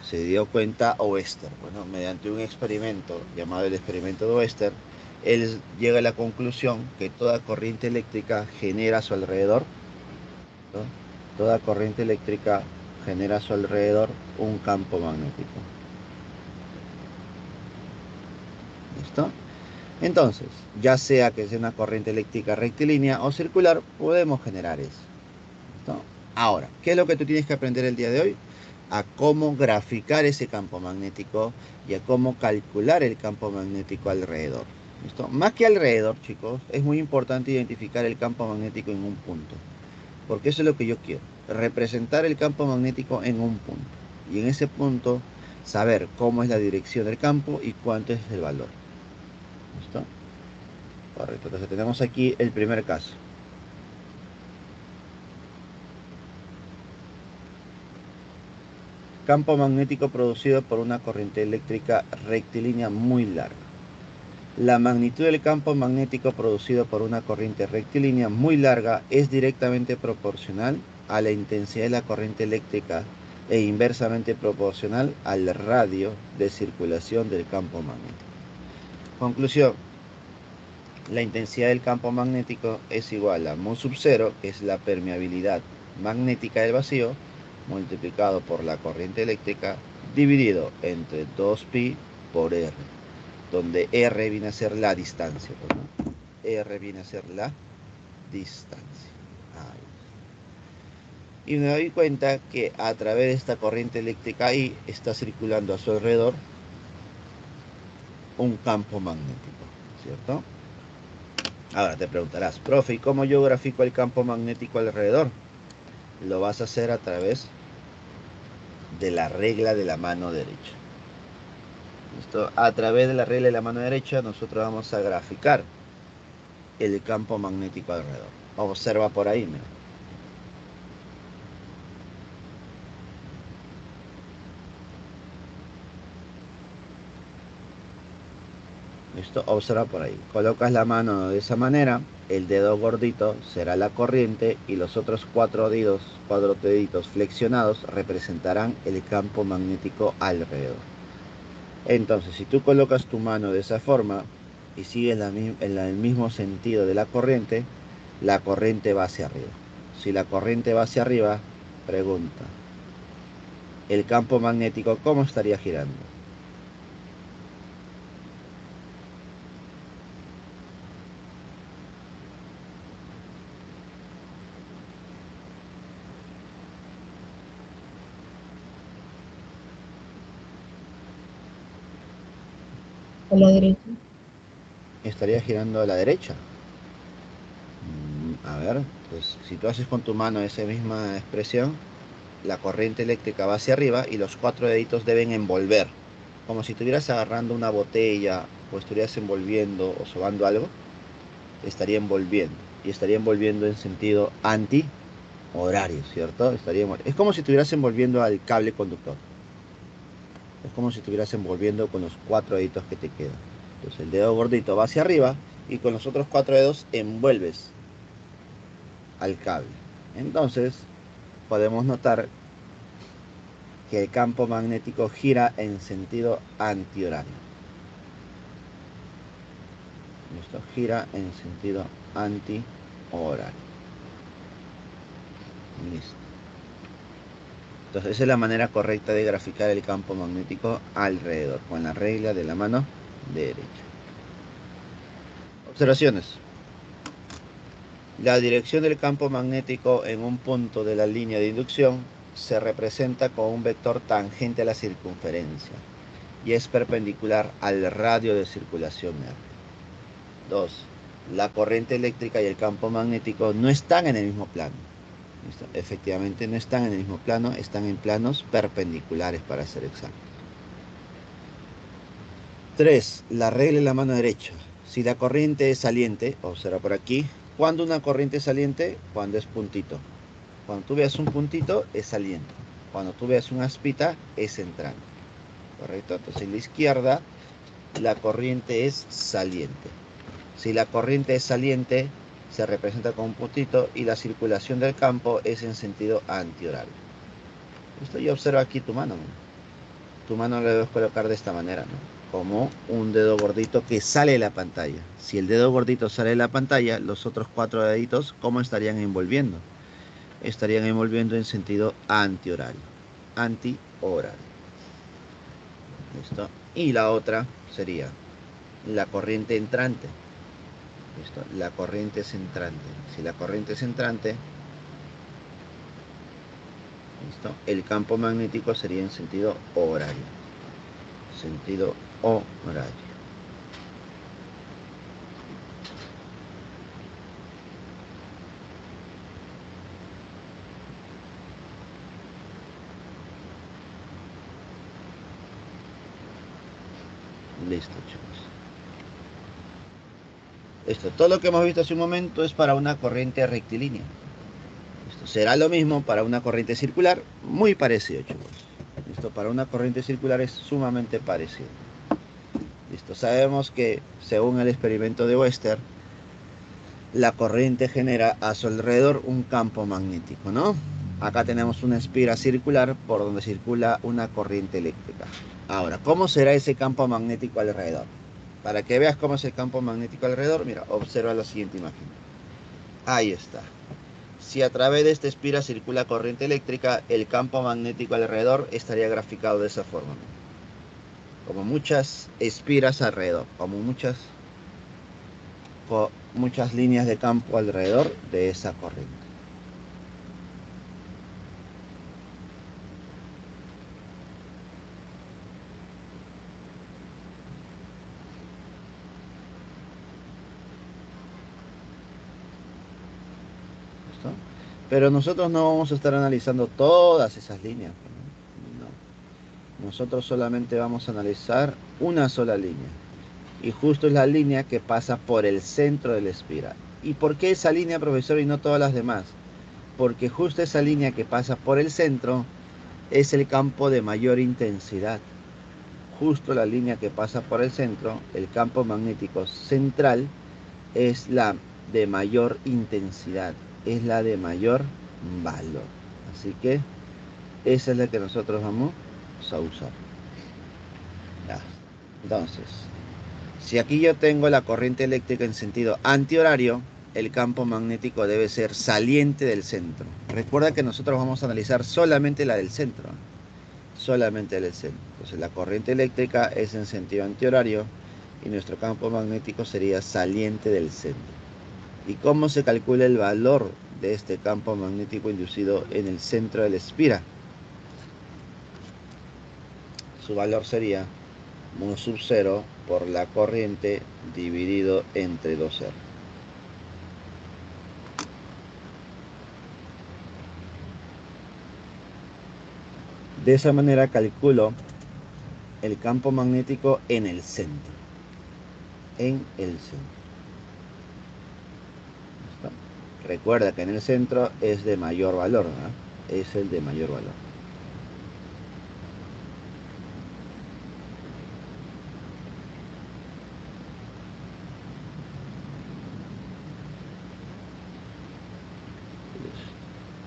Se dio cuenta Oester. Bueno, mediante un experimento llamado el experimento de Oester, él llega a la conclusión que toda corriente eléctrica genera a su alrededor, ¿no? Toda corriente eléctrica genera a su alrededor un campo magnético. ¿Listo? Entonces, ya sea que sea una corriente eléctrica rectilínea o circular, podemos generar eso. ¿Listo? Ahora, ¿qué es lo que tú tienes que aprender el día de hoy? A cómo graficar ese campo magnético y a cómo calcular el campo magnético alrededor. ¿Listo? Más que alrededor, chicos, es muy importante identificar el campo magnético en un punto. Porque eso es lo que yo quiero. Representar el campo magnético en un punto. Y en ese punto, saber cómo es la dirección del campo y cuánto es el valor. ¿Listo? Correcto. Entonces tenemos aquí el primer caso. Campo magnético producido por una corriente eléctrica rectilínea muy larga. La magnitud del campo magnético producido por una corriente rectilínea muy larga es directamente proporcional a la intensidad de la corriente eléctrica e inversamente proporcional al radio de circulación del campo magnético. Conclusión: la intensidad del campo magnético es igual a mu sub 0, que es la permeabilidad magnética del vacío, multiplicado por la corriente eléctrica, dividido entre 2pi por R, donde R viene a ser la distancia, ¿no? R viene a ser la distancia. Ahí. Y me doy cuenta que a través de esta corriente eléctrica ahí está circulando a su alrededor un campo magnético, ¿cierto? Ahora te preguntarás, profe, ¿y cómo yo grafico el campo magnético alrededor? Lo vas a hacer a través de la regla de la mano derecha. ¿Listo? A través de la regla de la mano derecha nosotros vamos a graficar el campo magnético alrededor. Observa por ahí, mira. ¿Listo? Observa por ahí. Colocas la mano de esa manera, el dedo gordito será la corriente y los otros cuatro deditos flexionados representarán el campo magnético alrededor. Entonces, si tú colocas tu mano de esa forma y sigues el mismo sentido de la corriente va hacia arriba. Si la corriente va hacia arriba, pregunta, ¿el campo magnético cómo estaría girando? A la derecha. Estaría girando a la derecha. A ver, pues si tú haces con tu mano esa misma expresión, la corriente eléctrica va hacia arriba y los cuatro deditos deben envolver, como si estuvieras agarrando una botella o estuvieras envolviendo o sobando algo, estaría envolviendo y estaría envolviendo en sentido anti-horario, ¿cierto? Es como si estuvieras envolviendo al cable conductor, es como si estuvieras envolviendo con los cuatro deditos que te quedan. Entonces el dedo gordito va hacia arriba y con los otros cuatro dedos envuelves al cable. Entonces podemos notar que el campo magnético gira en sentido antihorario. Esto gira en sentido antihorario. Listo. Entonces esa es la manera correcta de graficar el campo magnético alrededor, con la regla de la mano derecha. Observaciones. La dirección del campo magnético en un punto de la línea de inducción se representa con un vector tangente a la circunferencia y es perpendicular al radio de circulación R. 2. La corriente eléctrica y el campo magnético no están en el mismo plano. ¿Listo? Efectivamente no están en el mismo plano, están en planos perpendiculares para ser exactos. 3. La regla de la mano derecha. Si la corriente es saliente, observa por aquí, ¿cuándo una corriente es saliente? Cuando es puntito. Cuando tú veas un puntito es saliente. Cuando tú veas una aspita es entrante. ¿Correcto? Entonces en la izquierda la corriente es saliente. Si la corriente es saliente, se representa con un puntito y la circulación del campo es en sentido antihorario. Esto ya observa aquí tu mano, ¿no? Tu mano la debes colocar de esta manera, ¿no? Como un dedo gordito que sale de la pantalla. Si el dedo gordito sale de la pantalla, los otros cuatro deditos, ¿cómo estarían envolviendo? Estarían envolviendo en sentido antihorario. Antihorario. ¿Listo? Y la otra sería la corriente entrante. ¿Listo? La corriente es entrante. Si la corriente es entrante, ¿listo? El campo magnético sería en sentido horario. Sentido horario. Listo, chicos. Esto, todo lo que hemos visto hace un momento es para una corriente rectilínea. Esto será lo mismo para una corriente circular, muy parecido, chicos. Esto para una corriente circular es sumamente parecido. Listo, sabemos que según el experimento de Wester, la corriente genera a su alrededor un campo magnético, ¿no? Acá tenemos una espira circular por donde circula una corriente eléctrica. Ahora, ¿cómo será ese campo magnético alrededor? Para que veas cómo es el campo magnético alrededor, mira, observa la siguiente imagen. Ahí está. Si a través de esta espira circula corriente eléctrica, el campo magnético alrededor estaría graficado de esa forma. Como muchas espiras alrededor, como muchas líneas de campo alrededor de esa corriente. ¿Listo? Pero nosotros no vamos a estar analizando todas esas líneas, ¿no? No. Nosotros solamente vamos a analizar una sola línea. Y justo es la línea que pasa por el centro de la espiral. ¿Y por qué esa línea, profesor, y no todas las demás? Porque justo esa línea que pasa por el centro es el campo de mayor intensidad. Justo la línea que pasa por el centro, el campo magnético central, es la de mayor intensidad, es la de mayor valor. Así que esa es la que nosotros vamos a usar. Ya. Entonces, si aquí yo tengo la corriente eléctrica en sentido antihorario, el campo magnético debe ser saliente del centro. Recuerda que nosotros vamos a analizar solamente la del centro, solamente la del centro. Entonces la corriente eléctrica es en sentido antihorario y nuestro campo magnético sería saliente del centro. ¿Y cómo se calcula el valor de este campo magnético inducido en el centro de la espira? Su valor sería mu sub 0 por la corriente dividido entre 2R. De esa manera calculo el campo magnético en el centro. En el centro. ¿Listo? Recuerda que en el centro es de mayor valor, ¿no? Es el de mayor valor.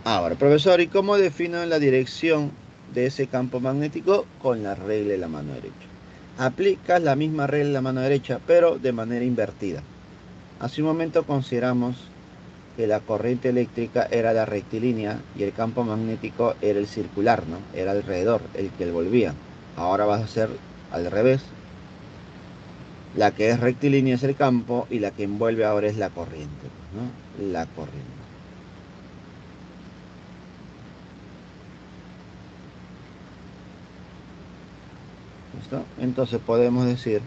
Ahora, profesor, ¿y cómo defino la dirección de ese campo magnético? Con la regla de la mano derecha. Aplicas la misma regla de la mano derecha, pero de manera invertida. Hace un momento consideramos que la corriente eléctrica era la rectilínea y el campo magnético era el circular, ¿no? Era alrededor, el que volvía. Ahora vas a hacer al revés. La que es rectilínea es el campo y la que envuelve ahora es la corriente, ¿no? La corriente. ¿Listo? Entonces podemos decir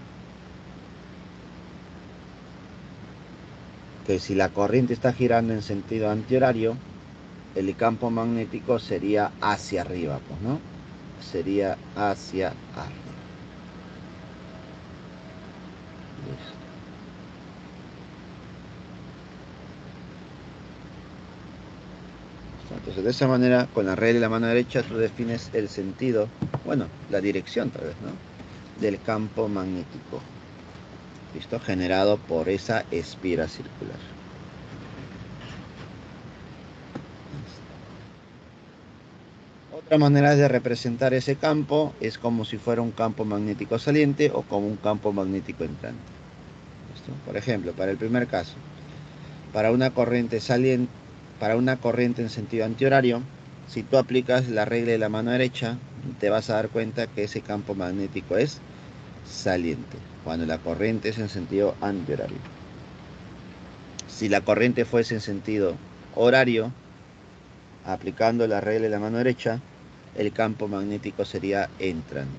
que si la corriente está girando en sentido antihorario, el campo magnético sería hacia arriba, pues, ¿no? Sería hacia arriba. Listo. Entonces, de esa manera, con la regla de la mano derecha, tú defines el sentido, bueno, la dirección tal vez, ¿no? Del campo magnético. ¿Listo? Generado por esa espira circular. Otra manera de representar ese campo es como si fuera un campo magnético saliente o como un campo magnético entrante. ¿Listo? Por ejemplo, para el primer caso, para una corriente saliente, para una corriente en sentido antihorario, si tú aplicas la regla de la mano derecha, te vas a dar cuenta que ese campo magnético es saliente, cuando la corriente es en sentido antihorario. Si la corriente fuese en sentido horario, aplicando la regla de la mano derecha, el campo magnético sería entrante.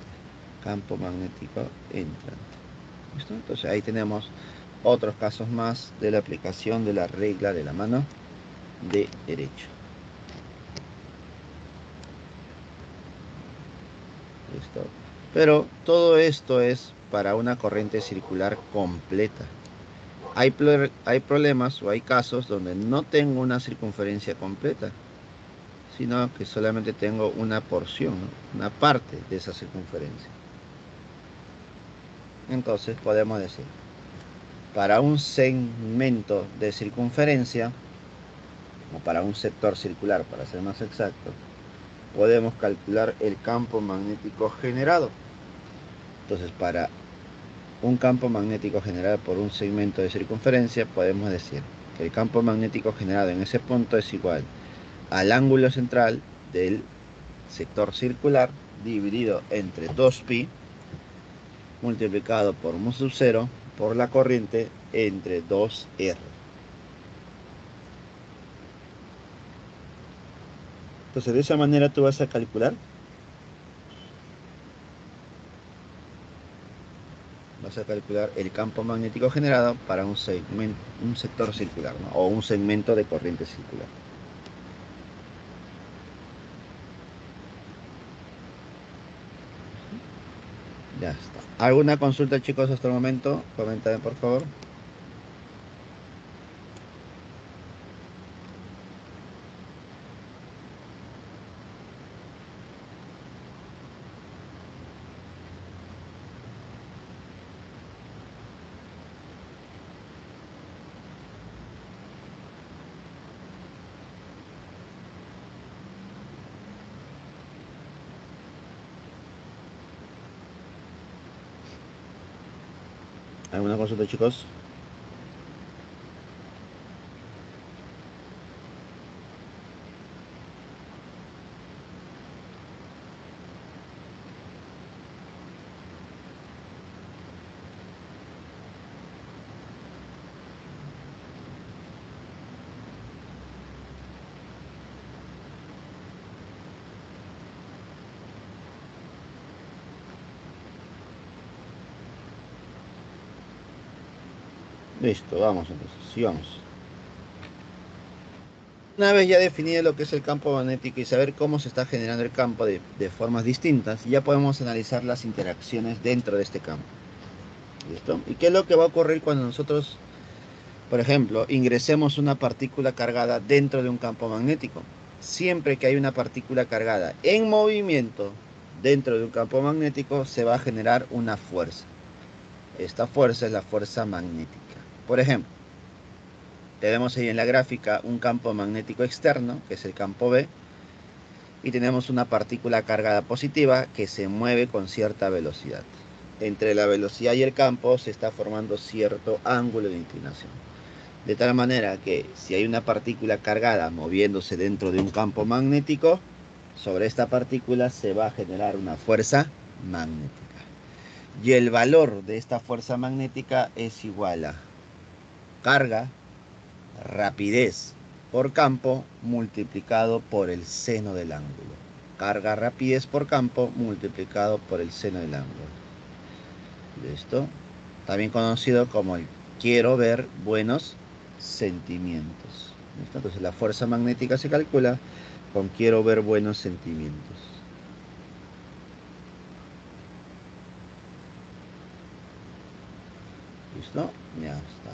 Campo magnético entrante. ¿Listo? Entonces ahí tenemos otros casos más de la aplicación de la regla de la mano de derecha. ¿Listo? Pero todo esto es para una corriente circular completa. Hay problemas o hay casos donde no tengo una circunferencia completa, sino que solamente tengo una porción, ¿no? Una parte de esa circunferencia. Entonces podemos decir, para un segmento de circunferencia, o para un sector circular, para ser más exacto, podemos calcular el campo magnético generado. Entonces, para un campo magnético generado por un segmento de circunferencia, podemos decir que el campo magnético generado en ese punto es igual al ángulo central del sector circular dividido entre 2pi multiplicado por mu sub 0 por la corriente entre 2R. Entonces de esa manera tú vas a calcular vamos a calcular el campo magnético generado para un sector circular, ¿no? O un segmento de corriente circular. Ya está. ¿Alguna consulta, chicos, hasta el momento? Coméntame, por favor. ¿Alguna consulta, chicos? Listo, vamos entonces, sigamos. Una vez ya definido lo que es el campo magnético y saber cómo se está generando el campo de formas distintas, ya podemos analizar las interacciones dentro de este campo. ¿Listo? ¿Y qué es lo que va a ocurrir cuando nosotros, por ejemplo, ingresemos una partícula cargada dentro de un campo magnético? Siempre que hay una partícula cargada en movimiento dentro de un campo magnético, se va a generar una fuerza. Esta fuerza es la fuerza magnética. Por ejemplo, tenemos ahí en la gráfica un campo magnético externo, que es el campo B, y tenemos una partícula cargada positiva que se mueve con cierta velocidad. Entre la velocidad y el campo se está formando cierto ángulo de inclinación. De tal manera que si hay una partícula cargada moviéndose dentro de un campo magnético, sobre esta partícula se va a generar una fuerza magnética. Y el valor de esta fuerza magnética es igual a carga, rapidez por campo multiplicado por el seno del ángulo. Carga, rapidez por campo multiplicado por el seno del ángulo. ¿Listo? También conocido como el quiero ver buenos sentimientos. ¿Listo? Entonces la fuerza magnética se calcula con quiero ver buenos sentimientos. ¿Listo? Ya está.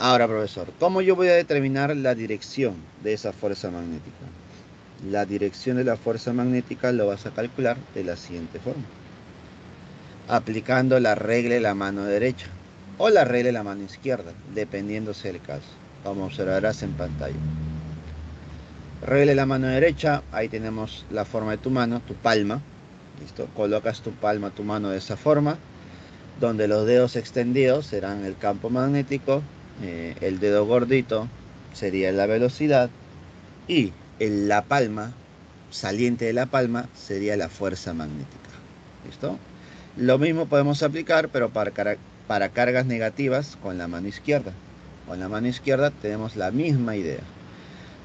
Ahora, profesor, ¿cómo yo voy a determinar la dirección de esa fuerza magnética? La dirección de la fuerza magnética lo vas a calcular de la siguiente forma. Aplicando la regla de la mano derecha o la regla de la mano izquierda, dependiendo sea el caso, como observarás en pantalla. Regla de la mano derecha, ahí tenemos la forma de tu mano, tu palma. ¿Listo? Colocas tu palma, tu mano de esa forma, donde los dedos extendidos serán el campo magnético, el dedo gordito sería la velocidad y la palma, saliente de la palma, sería la fuerza magnética. ¿Listo? Lo mismo podemos aplicar, pero para cargas negativas con la mano izquierda. Con la mano izquierda tenemos la misma idea.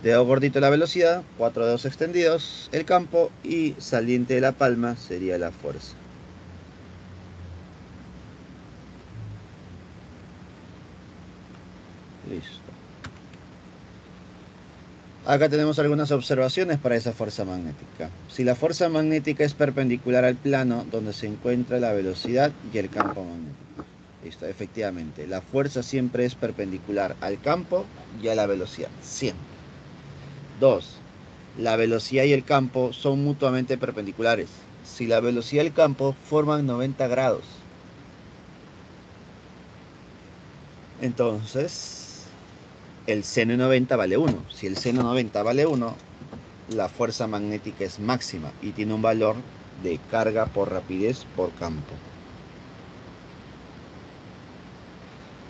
Dedo gordito la velocidad, 4 dedos extendidos, el campo, y saliente de la palma sería la fuerza. Listo. Acá tenemos algunas observaciones para esa fuerza magnética. Si la fuerza magnética es perpendicular al plano donde se encuentra la velocidad y el campo magnético. Listo, efectivamente, la fuerza siempre es perpendicular al campo y a la velocidad, siempre. 2. La velocidad y el campo son mutuamente perpendiculares. Si la velocidad y el campo forman 90 grados, entonces el seno de 90 vale 1. Si el seno de 90 vale 1, la fuerza magnética es máxima y tiene un valor de carga por rapidez por campo.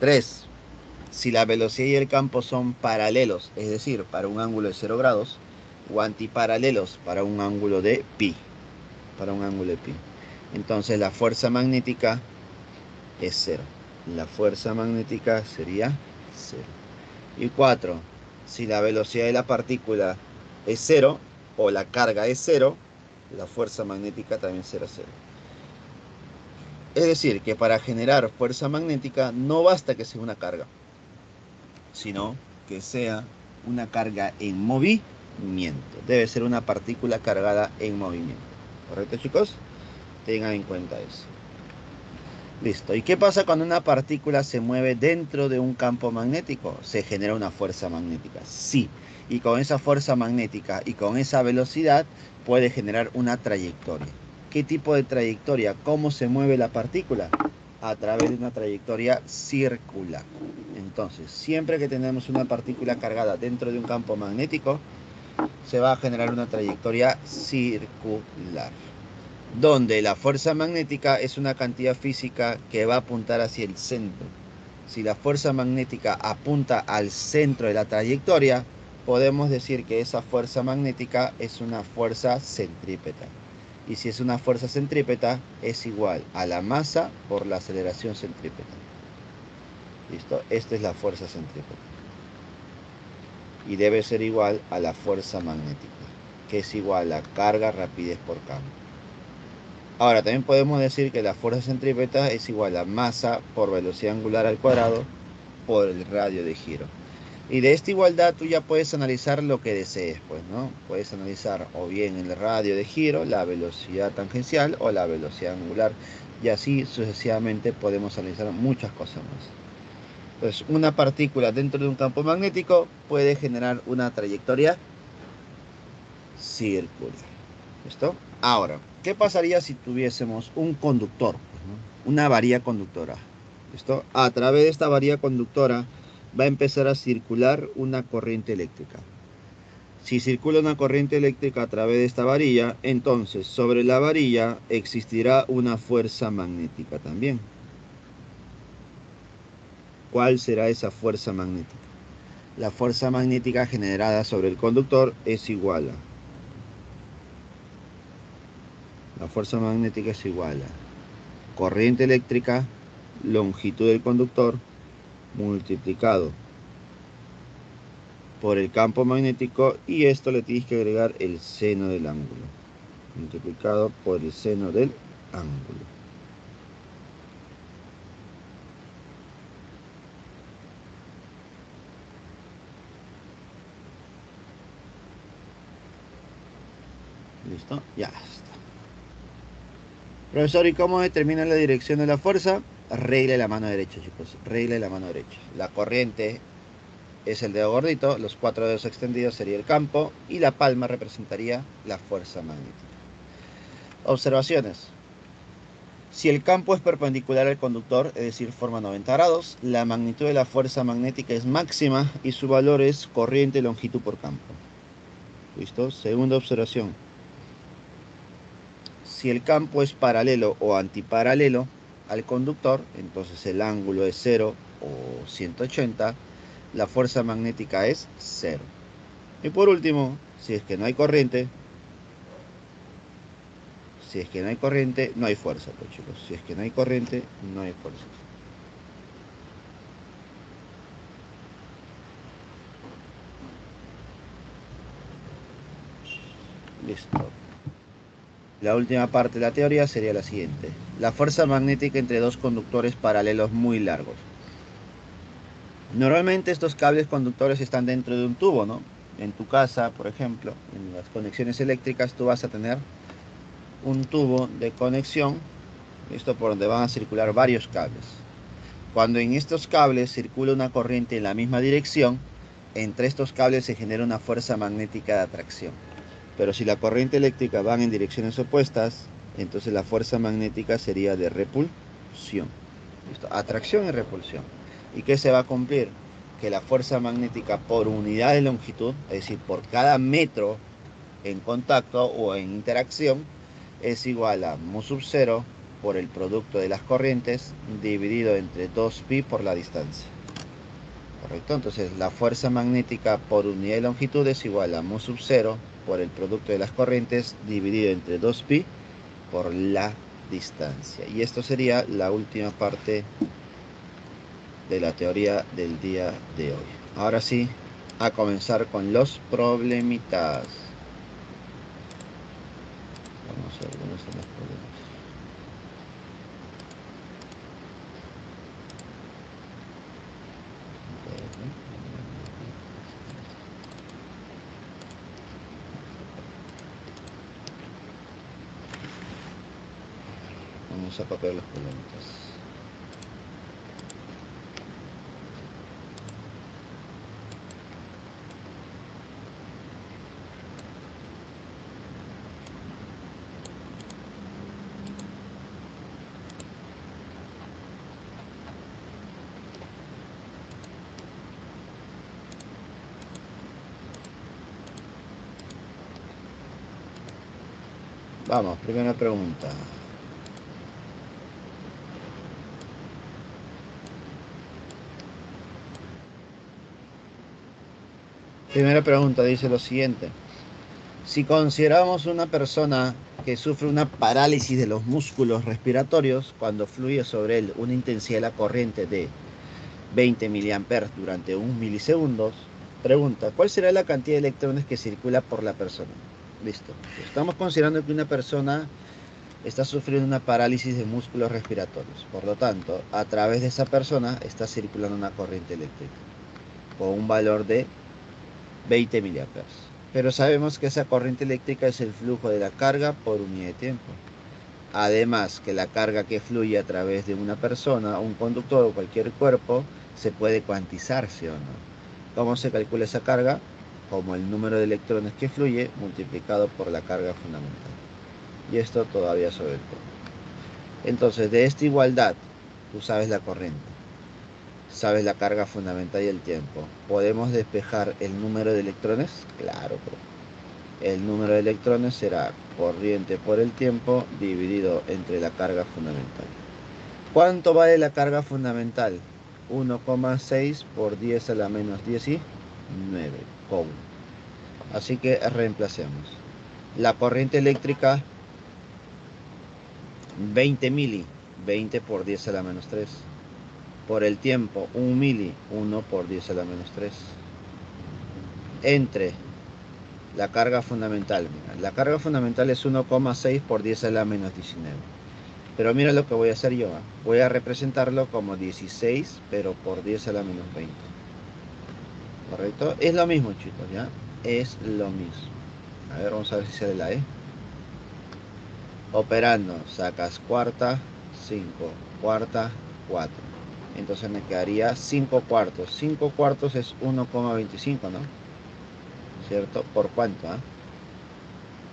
3. Si la velocidad y el campo son paralelos, es decir, para un ángulo de 0 grados, o antiparalelos para un ángulo de pi. Entonces la fuerza magnética es 0. La fuerza magnética sería 0. Y 4. Si la velocidad de la partícula es 0 o la carga es 0, la fuerza magnética también será 0. Es decir, que para generar fuerza magnética no basta que sea una carga, sino que sea una carga en movimiento. Debe ser una partícula cargada en movimiento. ¿Correcto, chicos? Tengan en cuenta eso. Listo. ¿Y qué pasa cuando una partícula se mueve dentro de un campo magnético? Se genera una fuerza magnética. Sí. Y con esa fuerza magnética y con esa velocidad puede generar una trayectoria. ¿Qué tipo de trayectoria? ¿Cómo se mueve la partícula? A través de una trayectoria circular. Entonces, siempre que tenemos una partícula cargada dentro de un campo magnético, se va a generar una trayectoria circular, donde la fuerza magnética es una cantidad física que va a apuntar hacia el centro. Si la fuerza magnética apunta al centro de la trayectoria, podemos decir que esa fuerza magnética es una fuerza centrípeta. Y si es una fuerza centrípeta, es igual a la masa por la aceleración centrípeta. ¿Listo? Esta es la fuerza centrípeta. Y debe ser igual a la fuerza magnética, que es igual a carga, rapidez por campo. Ahora, también podemos decir que la fuerza centrípeta es igual a masa por velocidad angular al cuadrado por el radio de giro. Y de esta igualdad tú ya puedes analizar lo que desees, pues, ¿no? Puedes analizar o bien el radio de giro, la velocidad tangencial o la velocidad angular. Y así sucesivamente podemos analizar muchas cosas más. Entonces, una partícula dentro de un campo magnético puede generar una trayectoria circular. ¿Listo? Ahora, ¿qué pasaría si tuviésemos un conductor, pues, ¿no? Una varilla conductora? ¿Listo? A través de esta varilla conductora va a empezar a circular una corriente eléctrica. Si circula una corriente eléctrica a través de esta varilla, entonces sobre la varilla existirá una fuerza magnética también. ¿Cuál será esa fuerza magnética? La fuerza magnética generada sobre el conductor es igual a... La fuerza magnética es igual a corriente eléctrica, longitud del conductor, multiplicado por el campo magnético, y esto le tienes que agregar el seno del ángulo, multiplicado por el seno del ángulo. ¿Listo? Ya está. Profesor, ¿y cómo determina la dirección de la fuerza? Regla de la mano derecha, chicos. Regla de la mano derecha. La corriente es el dedo gordito, los 4 dedos extendidos sería el campo y la palma representaría la fuerza magnética. Observaciones. Si el campo es perpendicular al conductor, es decir, forma 90 grados, la magnitud de la fuerza magnética es máxima y su valor es corriente longitud por campo. ¿Listo? Segunda observación. Si el campo es paralelo o antiparalelo al conductor, entonces el ángulo es 0 o 180, la fuerza magnética es 0. Y por último, si es que no hay corriente, no hay fuerza, pues, chicos. Si es que no hay corriente, no hay fuerza. Listo. La última parte de la teoría sería la siguiente. La fuerza magnética entre dos conductores paralelos muy largos. Normalmente estos cables conductores están dentro de un tubo, ¿no? En tu casa, por ejemplo, en las conexiones eléctricas, tú vas a tener un tubo de conexión, esto por donde van a circular varios cables. Cuando en estos cables circula una corriente en la misma dirección, entre estos cables se genera una fuerza magnética de atracción. Pero si la corriente eléctrica van en direcciones opuestas, entonces la fuerza magnética sería de repulsión. ¿Listo? Atracción y repulsión. ¿Y qué se va a cumplir? Que la fuerza magnética por unidad de longitud, es decir, por cada metro en contacto o en interacción, es igual a mu sub 0 por el producto de las corrientes dividido entre 2pi por la distancia. ¿Correcto? Entonces la fuerza magnética por unidad de longitud es igual a mu sub 0 por el producto de las corrientes dividido entre 2pi por la distancia. Y esto sería la última parte de la teoría del día de hoy. Ahora sí, a comenzar con los problemitas. Vamos a ver cómo están los problemas. Vamos a copiar los colonitas. Vamos, primera pregunta. Primera pregunta dice lo siguiente. Si consideramos una persona que sufre una parálisis de los músculos respiratorios cuando fluye sobre él una intensidad de la corriente de 20 miliamperes durante 1 milisegundos, pregunta, ¿cuál será la cantidad de electrones que circula por la persona? Listo. Estamos considerando que una persona está sufriendo una parálisis de músculos respiratorios. Por lo tanto, a través de esa persona está circulando una corriente eléctrica con un valor de 20 miliamperes. Pero sabemos que esa corriente eléctrica es el flujo de la carga por unidad de tiempo. Además, que la carga que fluye a través de una persona, un conductor o cualquier cuerpo, se puede cuantizar, ¿sí o no? ¿Cómo se calcula esa carga? Como el número de electrones que fluye multiplicado por la carga fundamental. Y esto todavía sobre el tema. Entonces, de esta igualdad, tú sabes la corriente, sabes la carga fundamental y el tiempo. ¿Podemos despejar el número de electrones? Claro, bro. El número de electrones será corriente por el tiempo dividido entre la carga fundamental. ¿Cuánto vale la carga fundamental? 1,6 por 10 a la menos 19 coulomb. Así que reemplacemos. La corriente eléctrica, 20 mili, 20 por 10 a la menos 3. Por el tiempo, 1 mili, 1 por 10 a la menos 3. Entre la carga fundamental. Mira, la carga fundamental es 1,6 por 10 a la menos 19. Pero mira lo que voy a hacer yo. Voy a representarlo como 16, pero por 10 a la menos 20. ¿Correcto? Es lo mismo, chicos, ¿ya? Es lo mismo. A ver, vamos a ver si sale la E. Operando, sacas cuarta, 5, cuarta, 4. Entonces me quedaría 5 cuartos. 5 cuartos es 1,25, ¿no? ¿Cierto? ¿Por cuánto?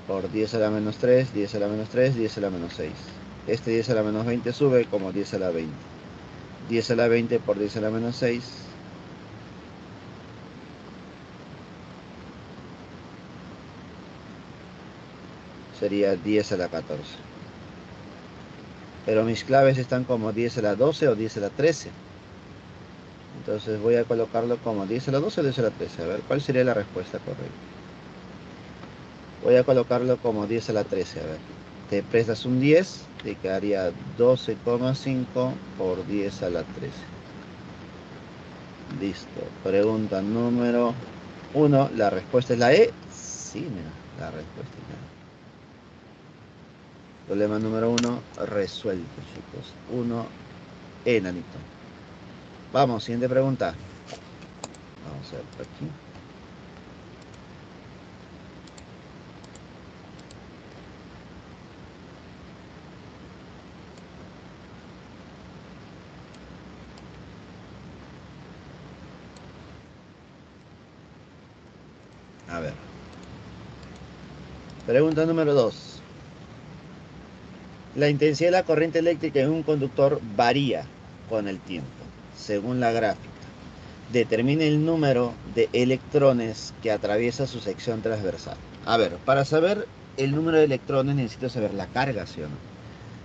Por 10 a la menos 3, 10 a la menos 3, 10 a la menos 6. Este 10 a la menos 20 sube como 10 a la 20. 10 a la 20 por 10 a la menos 6. Sería 10 a la 14. Pero mis claves están como 10 a la 12 o 10 a la 13. Entonces voy a colocarlo como 10 a la 12 o 10 a la 13. A ver, ¿cuál sería la respuesta correcta? Voy a colocarlo como 10 a la 13. A ver, te prestas un 10, te quedaría 12,5 por 10 a la 13. Listo. Pregunta número 1. ¿La respuesta es la E? Sí, mira, la respuesta es la E. Problema número 1 resuelto, chicos. 1, enanito. Vamos, siguiente pregunta. Vamos a ver por aquí. A ver. Pregunta número 2. La intensidad de la corriente eléctrica en un conductor varía con el tiempo, según la gráfica. Determine el número de electrones que atraviesa su sección transversal. A ver, para saber el número de electrones necesito saber la carga, ¿sí o no?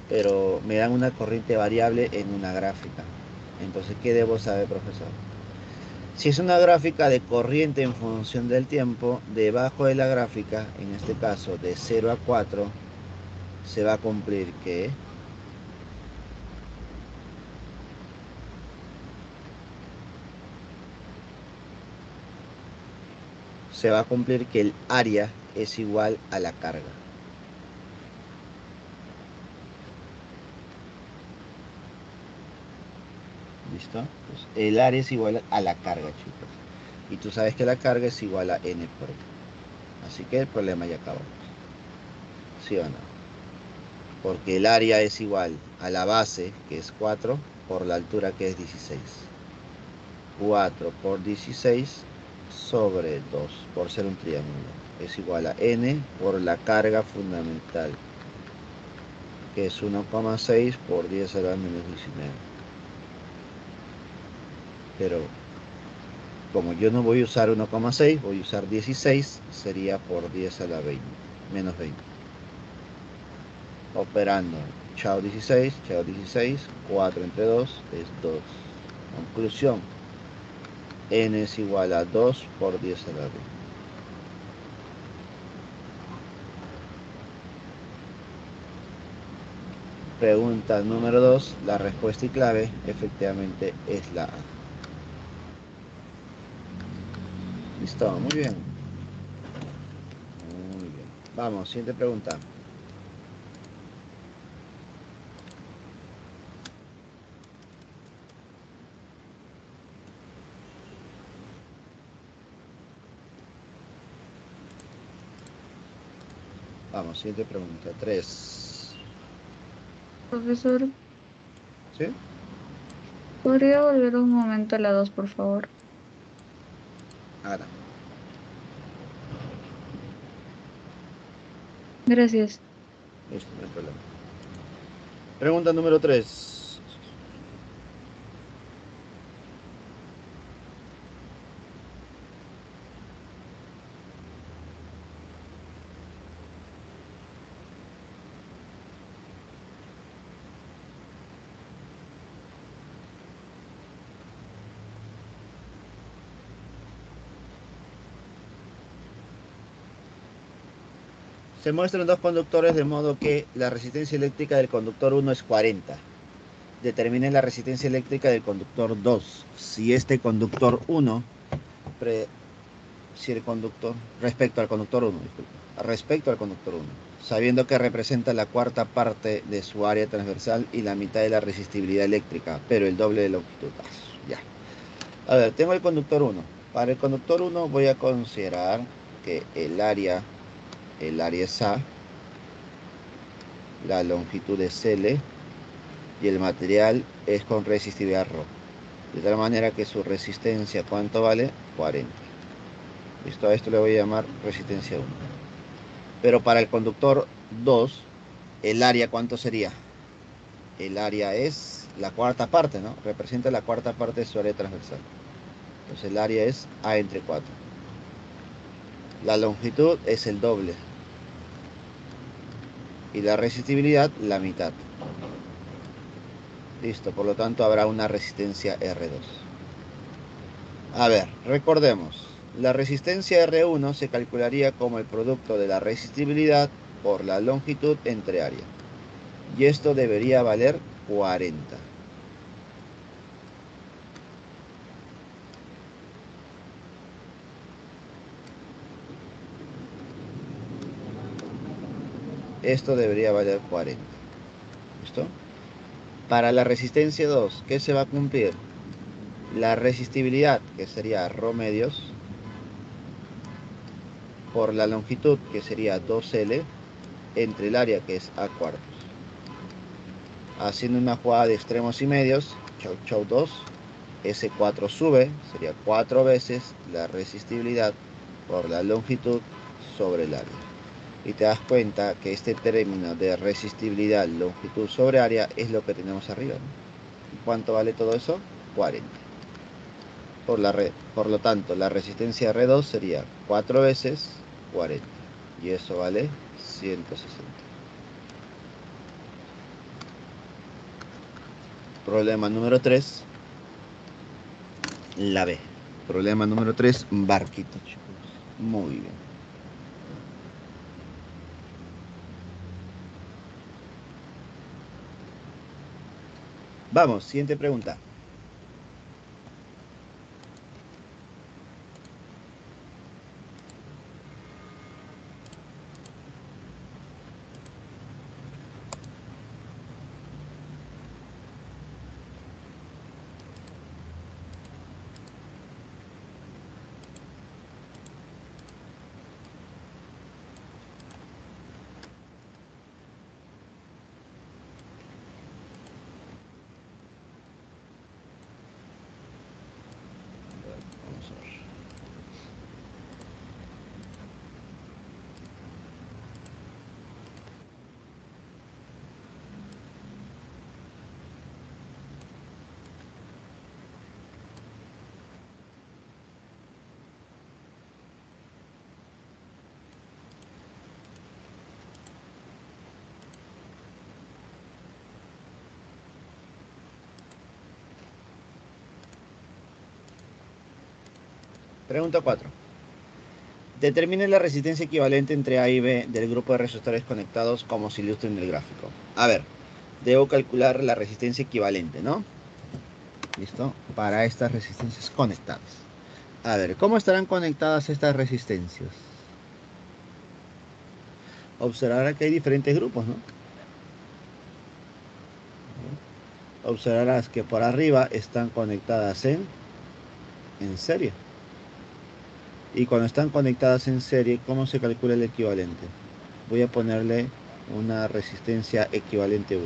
Pero me dan una corriente variable en una gráfica. Entonces, ¿qué debo saber, profesor? Si es una gráfica de corriente en función del tiempo, debajo de la gráfica, en este caso de 0 a 4, se va a cumplir que el área es igual a la carga. ¿Listo? Pues el área es igual a la carga, chicos. Y tú sabes que la carga es igual a n por E. Así que el problema ya acabó. ¿Sí o no? porque el área es igual a la base, que es 4, por la altura, que es 16. 4 por 16 sobre 2, por ser un triángulo, es igual a n por la carga fundamental, que es 1,6 por 10 a la menos 19. Pero como yo no voy a usar 1,6, voy a usar 16, sería por 10 a la 20, menos 20. Operando, chao 16, 4 entre 2 es 2. Conclusión, n es igual a 2 por 10 a la 20. Pregunta número 2, la respuesta y clave efectivamente es la A. Listo, muy bien. Muy bien. Vamos, siguiente pregunta. Vamos, siguiente pregunta. 3. Profesor, ¿Sí? ¿podría volver un momento a la 2, por favor? Ahora. Gracias. Listo, no hay problema. Pregunta número 3. Se muestran dos conductores de modo que la resistencia eléctrica del conductor 1 es 40. Determinen la resistencia eléctrica del conductor 2. Si este conductor 1, si el conductor, respecto al conductor 1, respecto al conductor 1, sabiendo que representa la cuarta parte de su área transversal y la mitad de la resistibilidad eléctrica, pero el doble de longitud. Ya. A ver, tengo el conductor 1. Para el conductor 1 voy a considerar que el área es A, la longitud es L y el material es con resistividad ρ. De tal manera que su resistencia, ¿cuánto vale? 40. Listo, a esto le voy a llamar resistencia 1. Pero para el conductor 2, el área, ¿cuánto sería? El área es la cuarta parte, ¿no? Representa la cuarta parte de su área transversal. Entonces el área es A entre 4. La longitud es el doble. Y la resistibilidad, la mitad. Listo, por lo tanto habrá una resistencia R2. A ver, recordemos. La resistencia R1 se calcularía como el producto de la resistibilidad por la longitud entre área. Y esto debería valer 40. Esto debería valer 40. ¿Listo? Para la resistencia 2, ¿qué se va a cumplir? La resistibilidad, que sería ρ medios, por la longitud, que sería 2L, entre el área, que es A cuartos. Haciendo una jugada de extremos y medios, chau chau 2, S4 sube, sería 4 veces la resistibilidad por la longitud sobre el área. Y te das cuenta que este término de resistibilidad, longitud sobre área, es lo que tenemos arriba, ¿no? ¿Y cuánto vale todo eso? 40. Por lo tanto, la resistencia R2 sería 4 veces 40. Y eso vale 160. Problema número 3, la B. Problema número 3, barquito, chicos. Muy bien. Vamos, siguiente pregunta. Pregunta 4. Determine la resistencia equivalente entre A y B del grupo de resistores conectados como se ilustra en el gráfico. A ver, debo calcular la resistencia equivalente, ¿no? ¿Listo? Para estas resistencias conectadas. A ver, ¿cómo estarán conectadas estas resistencias? Observará que hay diferentes grupos, ¿no? Observarás que por arriba están conectadas en serie. Y cuando están conectadas en serie, ¿cómo se calcula el equivalente? Voy a ponerle una resistencia equivalente 1.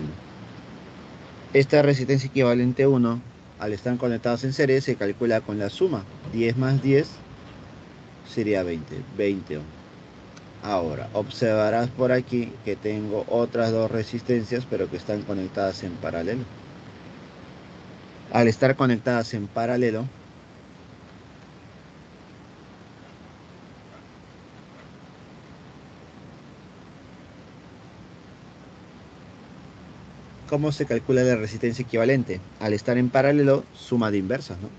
Esta resistencia equivalente 1, al estar conectadas en serie, se calcula con la suma. 10 más 10 sería 20. 20 ohms. Ahora, observarás por aquí que tengo otras dos resistencias, pero que están conectadas en paralelo. Al estar conectadas en paralelo, ¿cómo se calcula la resistencia equivalente? Al estar en paralelo, suma de inversas, ¿no?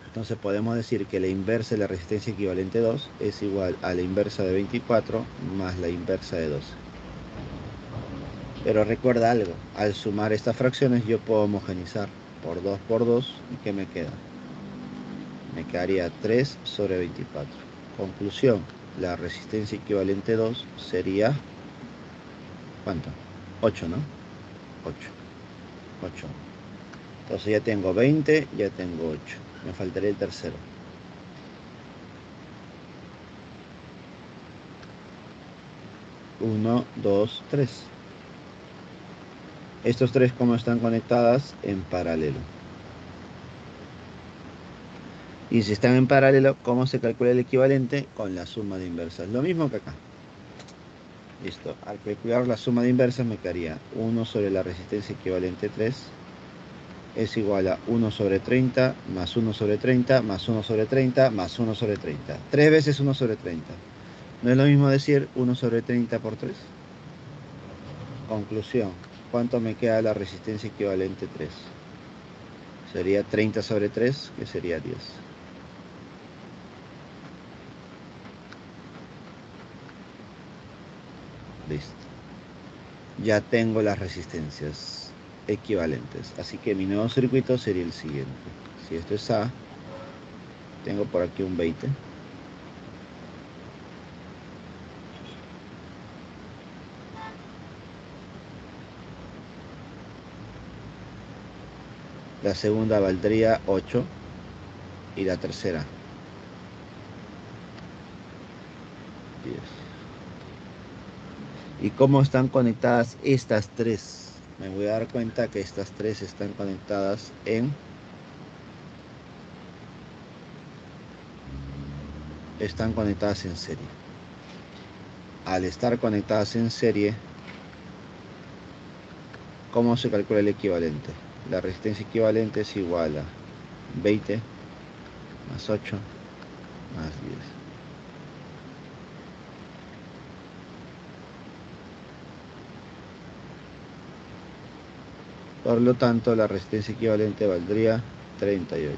Entonces podemos decir que la inversa de la resistencia equivalente 2 es igual a la inversa de 24 más la inversa de 12. Pero recuerda algo, al sumar estas fracciones yo puedo homogenizar por 2 por 2, ¿y qué me queda? Me quedaría 3 sobre 24. Conclusión, la resistencia equivalente 2 sería, ¿cuánto? 8, ¿no? 8. 8. Entonces ya tengo 20, ya tengo 8. Me faltaría el tercero. Uno, 2, 3. Estos tres, ¿cómo están conectadas? En paralelo. Y si están en paralelo, ¿cómo se calcula el equivalente? Con la suma de inversas. Lo mismo que acá. Listo. Al calcular la suma de inversas me quedaría 1 sobre la resistencia equivalente 3 es igual a 1 sobre 30 más 1 sobre 30 más 1 sobre 30 más 1 sobre 30. 3 veces 1 sobre 30. ¿No es lo mismo decir 1 sobre 30 por 3? Conclusión. ¿Cuánto me queda la resistencia equivalente 3? Sería 30 sobre 3, que sería 10. Listo. Ya tengo las resistencias equivalentes. Así que mi nuevo circuito sería el siguiente. Si esto es A, tengo por aquí un 20. La segunda valdría 8 y la tercera 10. ¿Y cómo están conectadas estas tres? Me voy a dar cuenta que estas tres están conectadas en serie. Al estar conectadas en serie, ¿cómo se calcula el equivalente? La resistencia equivalente es igual a 20 más 8 más 10. Por lo tanto, la resistencia equivalente valdría 38.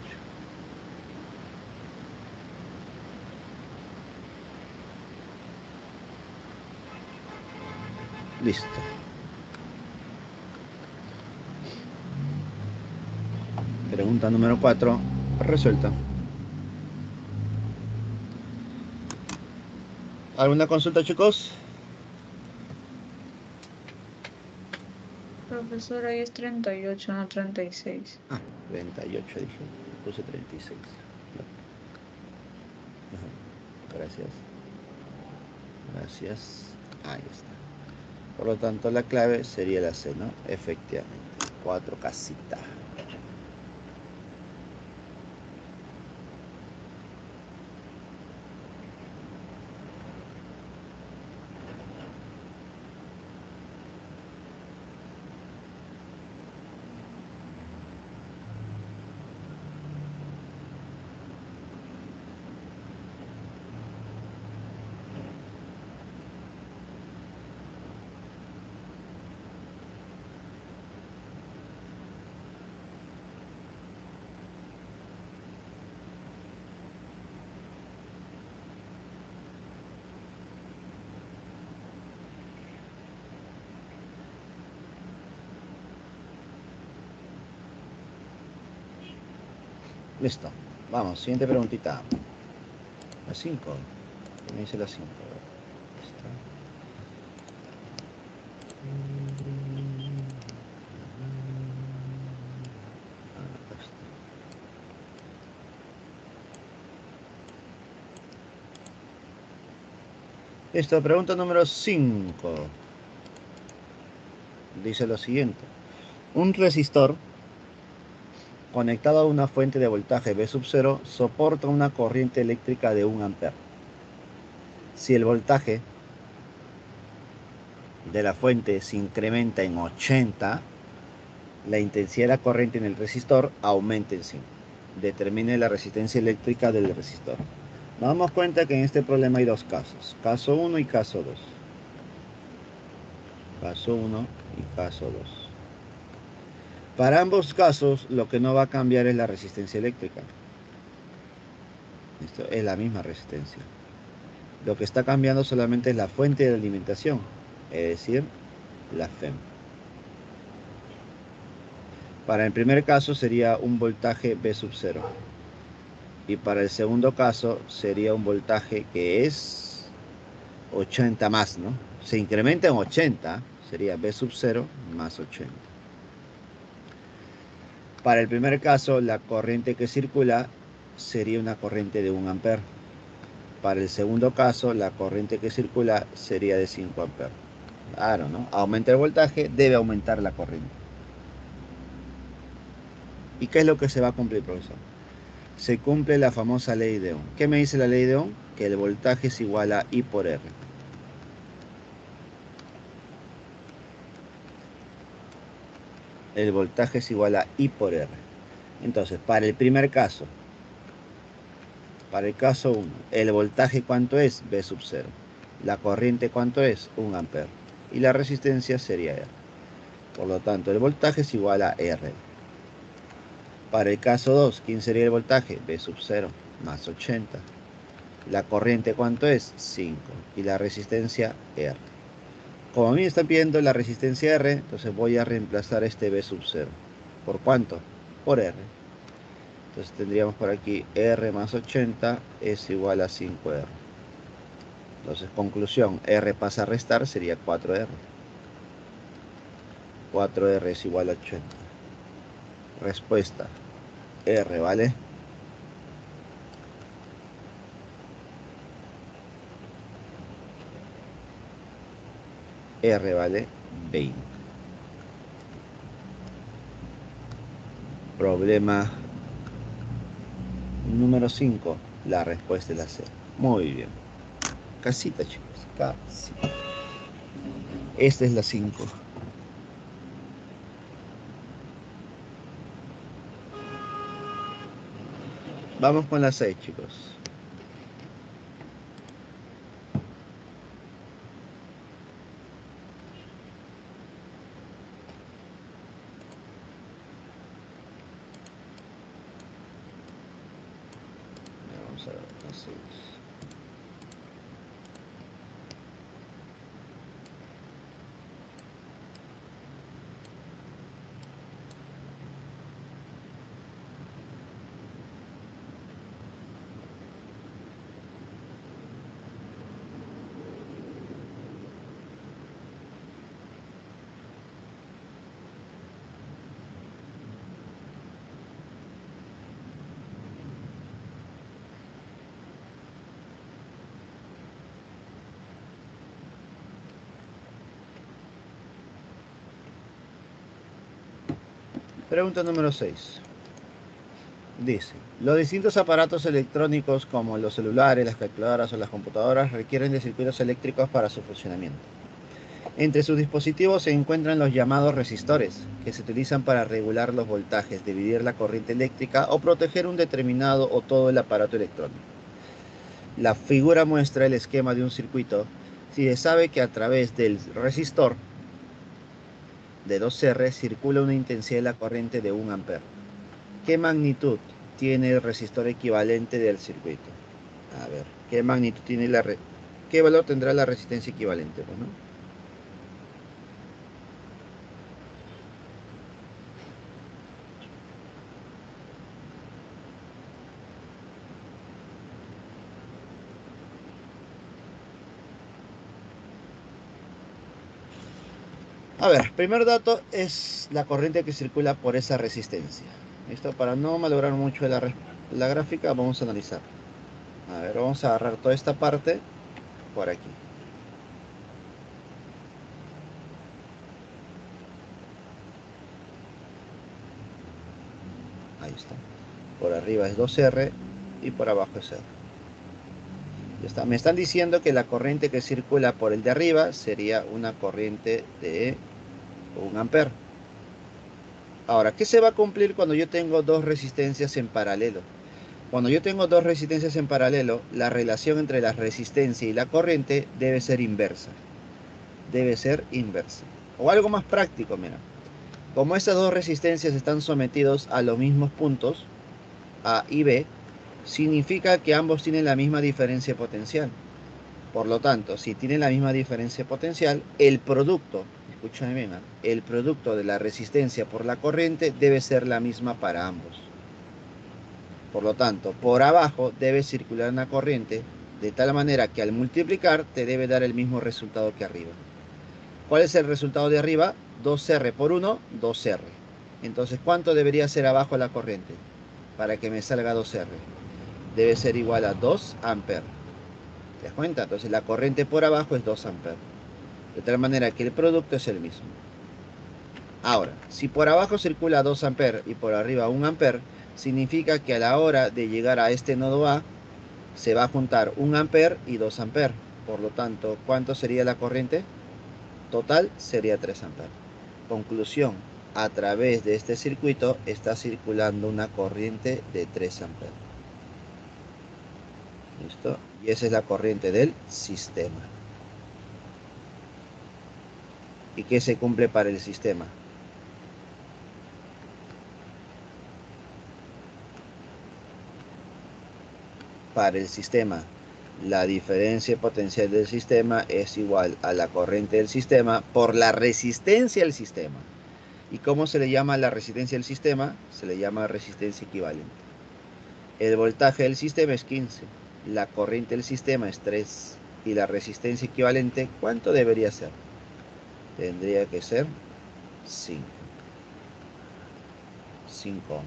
Listo. Pregunta número 4, resuelta. ¿Alguna consulta, chicos? Profesor, ahí es 38, no 36. 38 dije. Puse 36. Gracias. Gracias. Ahí está. Por lo tanto, la clave sería la C, ¿no? Efectivamente. 4 casitas. Listo. Vamos, siguiente preguntita. La 5. ¿Qué me dice la 5? Listo, pregunta número 5. Dice lo siguiente. Un resistor conectado a una fuente de voltaje V sub 0 soporta una corriente eléctrica de 1 ampere. Si el voltaje de la fuente se incrementa en 80, la intensidad de la corriente en el resistor aumenta en 5. Determine la resistencia eléctrica del resistor. Nos damos cuenta que en este problema hay dos casos. Caso 1 y caso 2. Caso 1 y caso 2. Para ambos casos, lo que no va a cambiar es la resistencia eléctrica. Esto es la misma resistencia. Lo que está cambiando solamente es la fuente de alimentación, es decir, la FEM. Para el primer caso sería un voltaje V sub 0. Y para el segundo caso sería un voltaje que es 80 más, ¿no? Se incrementa en 80, sería V sub 0 más 80. Para el primer caso, la corriente que circula sería una corriente de 1 ampere. Para el segundo caso, la corriente que circula sería de 5 amperes. Claro, ¿no? Aumenta el voltaje, debe aumentar la corriente. ¿Y qué es lo que se va a cumplir, profesor? Se cumple la famosa ley de Ohm. ¿Qué me dice la ley de Ohm? Que el voltaje es igual a I por R. El voltaje es igual a I por R. Entonces, para el primer caso, para el caso 1, el voltaje ¿cuánto es? V sub 0. La corriente ¿cuánto es? 1 ampere. Y la resistencia sería R. Por lo tanto, el voltaje es igual a R. Para el caso 2, ¿quién sería el voltaje? V sub 0 más 80. La corriente ¿cuánto es? 5. Y la resistencia R. Como a mí me están pidiendo la resistencia R, entonces voy a reemplazar este V sub 0. ¿Por cuánto? Por R. Entonces tendríamos por aquí R más 80 es igual a 5R. Entonces, conclusión, R pasa a restar, sería 4R. 4R es igual a 80. Respuesta, R, ¿vale? R vale 20. Problema número 5. La respuesta es la C. Muy bien. Casita, chicos. Casita. Esta es la 5. Vamos con la 6, chicos. Vamos a ver la 6. Pregunta número 6. Dice, los distintos aparatos electrónicos como los celulares, las calculadoras o las computadoras requieren de circuitos eléctricos para su funcionamiento. Entre sus dispositivos se encuentran los llamados resistores, que se utilizan para regular los voltajes, dividir la corriente eléctrica o proteger un determinado o todo el aparato electrónico. La figura muestra el esquema de un circuito si se sabe que a través del resistor de 2R circula una intensidad de la corriente de 1 ampere. ¿Qué magnitud tiene el resistor equivalente del circuito? A ver, ¿qué magnitud tiene qué valor tendrá la resistencia equivalente? Bueno, A ver, primer dato es la corriente que circula por esa resistencia. ¿Listo? Para no malograr mucho la gráfica, vamos a analizar. A ver, vamos a agarrar toda esta parte por aquí. Ahí está. Por arriba es 2R y por abajo es R. Ya está. Me están diciendo que la corriente que circula por el de arriba sería una corriente de 1 amper. Ahora, ¿qué se va a cumplir cuando yo tengo dos resistencias en paralelo? Cuando yo tengo dos resistencias en paralelo, la relación entre la resistencia y la corriente debe ser inversa. Debe ser inversa. O algo más práctico, mira. Como estas dos resistencias están sometidos a los mismos puntos, A y B, significa que ambos tienen la misma diferencia potencial. Por lo tanto, si tienen la misma diferencia potencial, el producto, escúchame bien, el producto de la resistencia por la corriente debe ser la misma para ambos. Por lo tanto, por abajo debe circular una corriente de tal manera que al multiplicar te debe dar el mismo resultado que arriba. ¿Cuál es el resultado de arriba? 2R por 1, 2R. Entonces, ¿cuánto debería ser abajo la corriente? Para que me salga 2R. Debe ser igual a 2 amperes. ¿Te das cuenta? Entonces la corriente por abajo es 2 amperes. De tal manera que el producto es el mismo. Ahora, si por abajo circula 2 amperes y por arriba 1 amper, significa que a la hora de llegar a este nodo A, se va a juntar 1 amper y 2 amper. Por lo tanto, ¿cuánto sería la corriente? Total sería 3 amperes. Conclusión, a través de este circuito está circulando una corriente de 3 amperes. ¿Listo? Y esa es la corriente del sistema. ¿Y qué se cumple para el sistema? Para el sistema, la diferencia potencial del sistema es igual a la corriente del sistema por la resistencia del sistema. ¿Y cómo se le llama la resistencia del sistema? Se le llama resistencia equivalente. El voltaje del sistema es 15, la corriente del sistema es 3 y la resistencia equivalente, ¿cuánto debería ser? Tendría que ser 5. 5.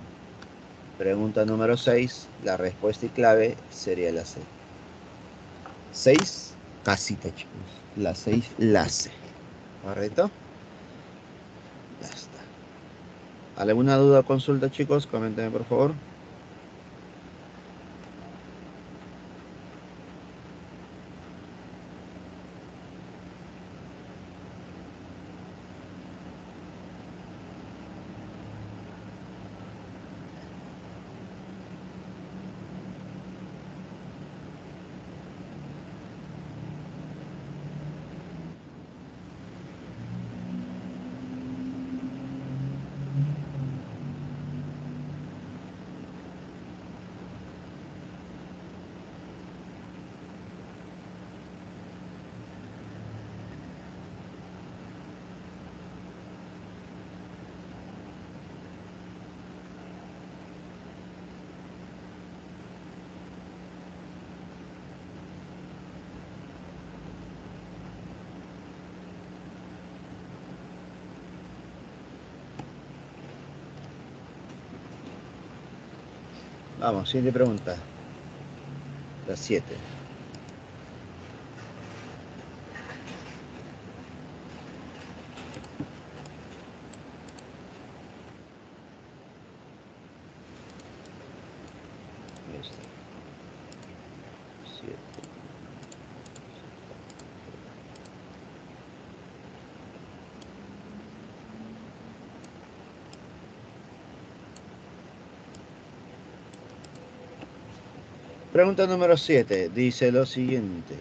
Pregunta número 6, la respuesta y clave sería la C. 6, casita, chicos. La 6, la C. ¿Correcto? Ya está. ¿Alguna duda o consulta, chicos? Coméntenme, por favor. Vamos, siguiente pregunta. La 7. Ahí está. 7. Pregunta número 7. Dice lo siguiente.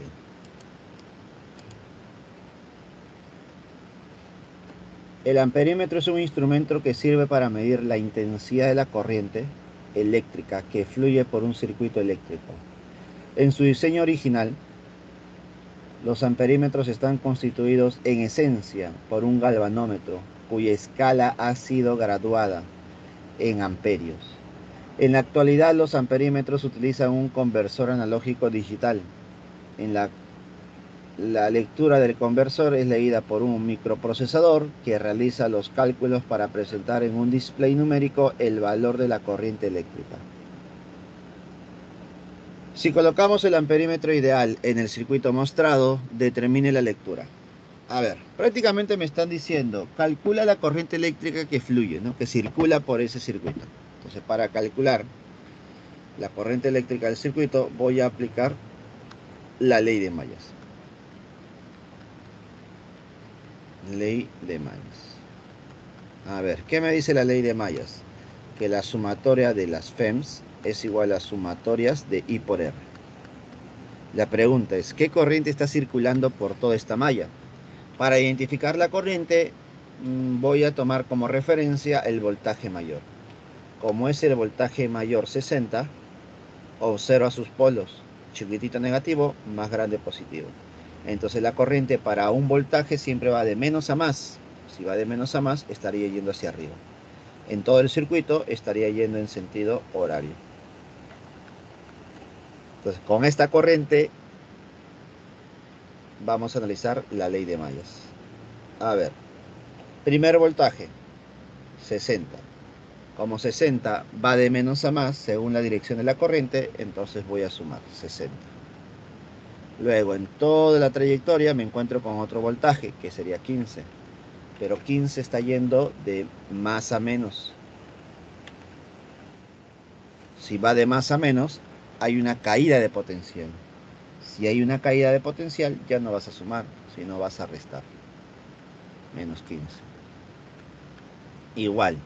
El amperímetro es un instrumento que sirve para medir la intensidad de la corriente eléctrica que fluye por un circuito eléctrico. En su diseño original, los amperímetros están constituidos en esencia por un galvanómetro cuya escala ha sido graduada en amperios. En la actualidad, los amperímetros utilizan un conversor analógico digital en la La lectura del conversor es leída por un microprocesador que realiza los cálculos para presentar en un display numérico el valor de la corriente eléctrica. Si colocamos el amperímetro ideal en el circuito mostrado, determine la lectura. A ver, prácticamente me están diciendo, calcula la corriente eléctrica que fluye, ¿no? Que circula por ese circuito. Entonces, para calcular la corriente eléctrica del circuito, voy a aplicar la ley de mallas. Ley de mallas. A ver, ¿qué me dice la ley de mallas? Que la sumatoria de las FEMS es igual a sumatorias de I por R. La pregunta es, ¿qué corriente está circulando por toda esta malla? Para identificar la corriente, voy a tomar como referencia el voltaje mayor. Como es el voltaje mayor 60, observa sus polos, chiquitito negativo, más grande positivo. Entonces la corriente para un voltaje siempre va de menos a más. Si va de menos a más, estaría yendo hacia arriba. En todo el circuito estaría yendo en sentido horario. Entonces, con esta corriente vamos a analizar la ley de mallas. A ver, primer voltaje, 60. Como 60 va de menos a más según la dirección de la corriente, entonces voy a sumar 60. Luego, en toda la trayectoria me encuentro con otro voltaje, que sería 15. Pero 15 está yendo de más a menos. Si va de más a menos, hay una caída de potencial. Si hay una caída de potencial, ya no vas a sumar, sino vas a restar. Menos 15. Igual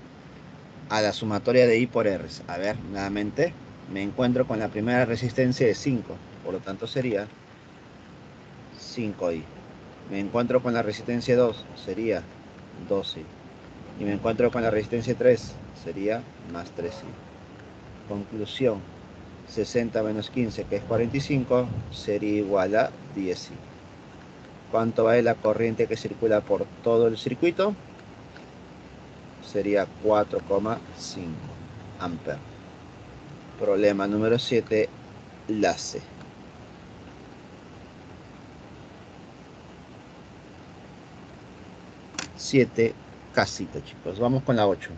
a la sumatoria de I por R. A ver, nuevamente, me encuentro con la primera resistencia de 5. Por lo tanto, sería 5I. Me encuentro con la resistencia 2, sería 12I. Y me encuentro con la resistencia 3, sería más 3I. Conclusión, 60 menos 15, que es 45, sería igual a 10I. ¿Cuánto vale la corriente que circula por todo el circuito? Sería 4,5 amperes. Problema número 7, la C. 7 casita, chicos. Vamos con la 8.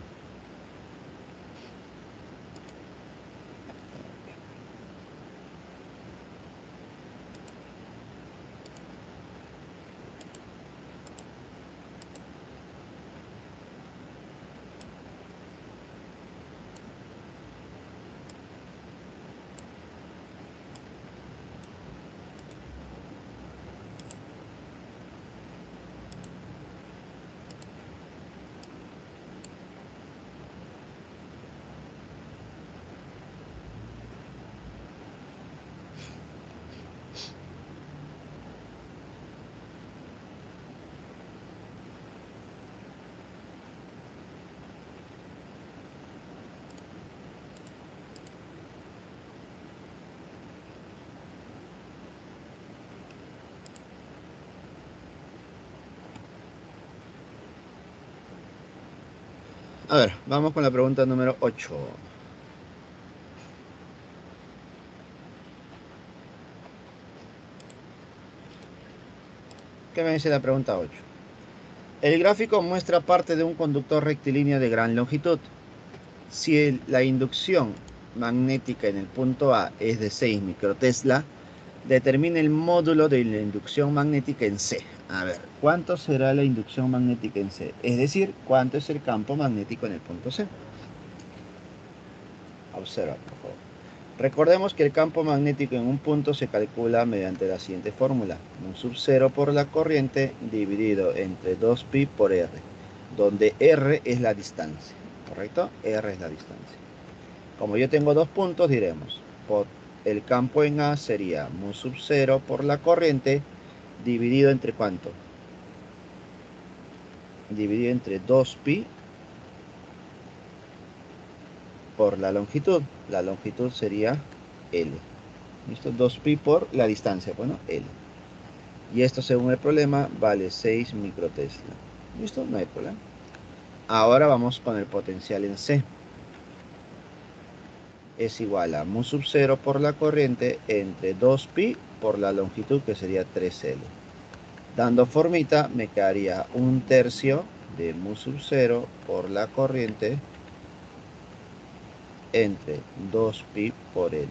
A ver, vamos con la pregunta número 8. ¿Qué me dice la pregunta 8? El gráfico muestra parte de un conductor rectilíneo de gran longitud. Si la inducción magnética en el punto A es de 6 microtesla, determine el módulo de la inducción magnética en C. A ver, ¿cuánto será la inducción magnética en C? Es decir, ¿cuánto es el campo magnético en el punto C? Observa, por favor. Recordemos que el campo magnético en un punto se calcula mediante la siguiente fórmula. Un sub 0 por la corriente dividido entre 2pi por R, donde R es la distancia, ¿correcto? R es la distancia. Como yo tengo dos puntos, diremos, el campo en A sería mu sub 0 por la corriente dividido entre ¿cuánto? Dividido entre 2pi por la longitud. La longitud sería L. ¿Listo? 2pi por la distancia, bueno, L. Y esto, según el problema, vale 6 microtesla. ¿Listo? No hay problema. Ahora vamos con el potencial en C. Es igual a mu sub 0 por la corriente entre 2pi por la longitud, que sería 3L. Dando formita, me quedaría 1/3 de mu sub 0 por la corriente entre 2pi por L.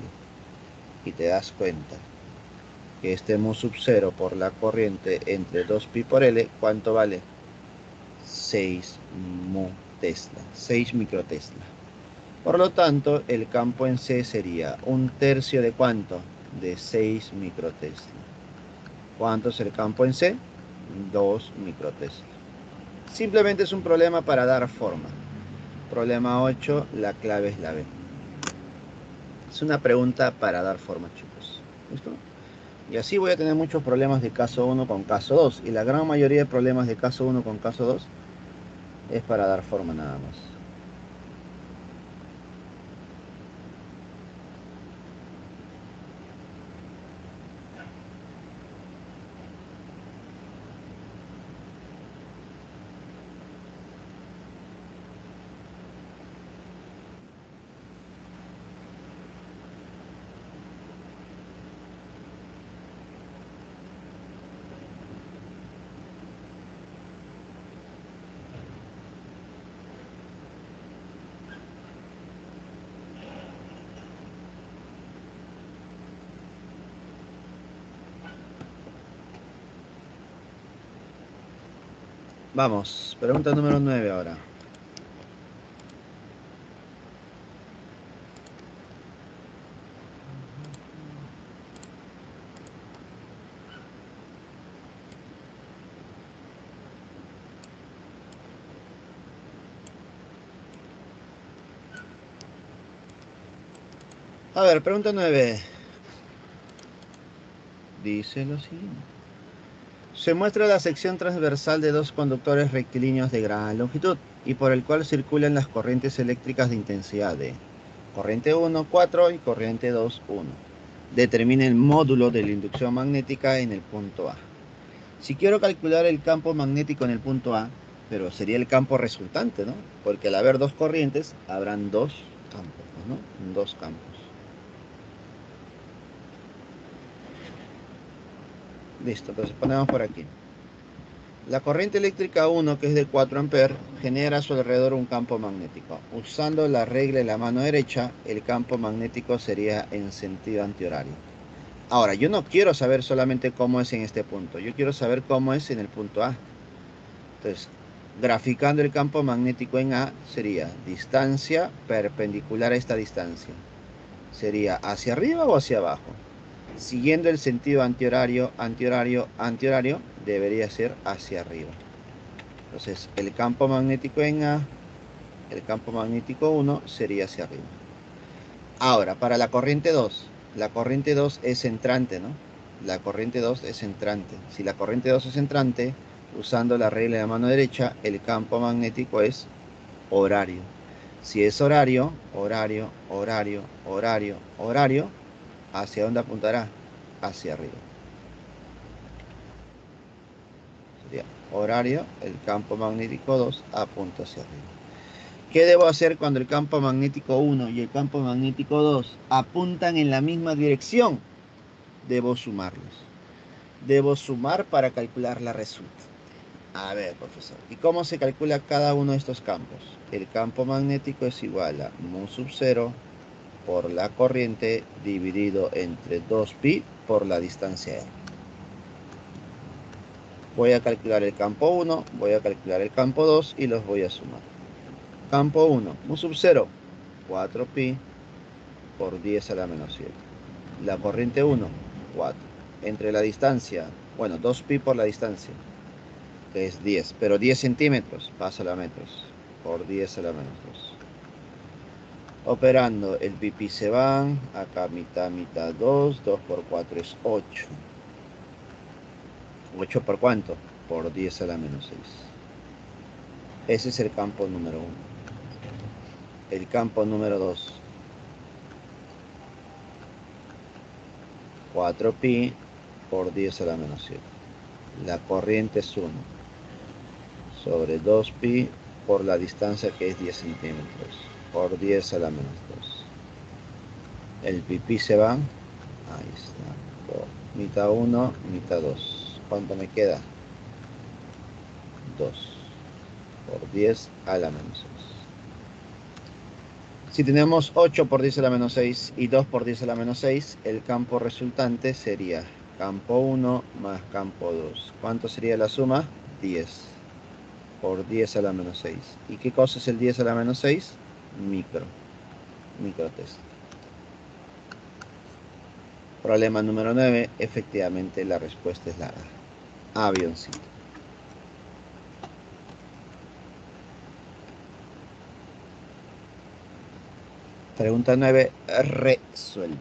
Y te das cuenta que este mu sub 0 por la corriente entre 2pi por L, ¿cuánto vale? 6 mu Tesla, 6 microtesla. Por lo tanto, el campo en C sería 1/3 de ¿cuánto? De 6 microtesla. ¿Cuánto es el campo en C? 2 microtesla. Simplemente es un problema para dar forma. Problema 8, la clave es la B. Es una pregunta para dar forma, chicos. ¿Listo? Y así voy a tener muchos problemas de caso 1 con caso 2. Y la gran mayoría de problemas de caso 1 con caso 2 es para dar forma nada más. Vamos, pregunta número 9 ahora. A ver, pregunta 9. Dice lo siguiente. Se muestra la sección transversal de dos conductores rectilíneos de gran longitud y por el cual circulan las corrientes eléctricas de intensidad de corriente 1, 4 y corriente 2, 1. Determina el módulo de la inducción magnética en el punto A. Si quiero calcular el campo magnético en el punto A, pero sería el campo resultante, ¿no? Porque al haber dos corrientes, habrán dos campos, ¿no? Dos campos. Listo, entonces ponemos por aquí. La corriente eléctrica 1, que es de 4 amperes, genera a su alrededor un campo magnético. Usando la regla de la mano derecha, el campo magnético sería en sentido antihorario. Ahora, yo no quiero saber solamente cómo es en este punto, yo quiero saber cómo es en el punto A. Entonces, graficando el campo magnético en A, sería distancia perpendicular a esta distancia. ¿Sería hacia arriba o hacia abajo? Siguiendo el sentido antihorario, antihorario, antihorario, debería ser hacia arriba. Entonces, el campo magnético en A, el campo magnético 1 sería hacia arriba. Ahora, para la corriente 2 es entrante, ¿no? La corriente 2 es entrante. Si la corriente 2 es entrante, usando la regla de la mano derecha, el campo magnético es horario. Si es horario, horario, horario, horario, horario, ¿hacia dónde apuntará? Hacia arriba. Sería horario, el campo magnético 2 apunta hacia arriba. ¿Qué debo hacer cuando el campo magnético 1 y el campo magnético 2 apuntan en la misma dirección? Debo sumarlos. Debo sumar para calcular la resulta. A ver, profesor, ¿y cómo se calcula cada uno de estos campos? El campo magnético es igual a mu sub 0 por la corriente dividido entre 2pi por la distancia r. Voy a calcular el campo 1, voy a calcular el campo 2 y los voy a sumar. Campo 1, mu sub 0, 4pi por 10 a la menos 7. La corriente 1, 4. Entre la distancia, bueno, 2pi por la distancia, que es 10, pero 10 centímetros, pásalo a metros, por 10 a la menos 2. Operando, el pi se van, acá mitad, mitad, 2, 2 por 4 es 8. ¿8 por cuánto? Por 10 a la menos 6. Ese es el campo número 1. El campo número 2. 4pi por 10 a la menos 7. La corriente es 1 sobre 2pi por la distancia que es 10 centímetros por 10 a la menos 2. El pi se va. Ahí está. Mitad 1, mitad 2. ¿Cuánto me queda? 2 por 10 a la menos 6. Si tenemos 8 por 10 a la menos 6 y 2 por 10 a la menos 6, el campo resultante sería campo 1 más campo 2. ¿Cuánto sería la suma? 10 por 10 a la menos 6. ¿Y qué cosa es el 10 a la menos 6? Microtest. Problema número 9. Efectivamente, la respuesta es la A. Avioncito. Pregunta 9. Resuelve.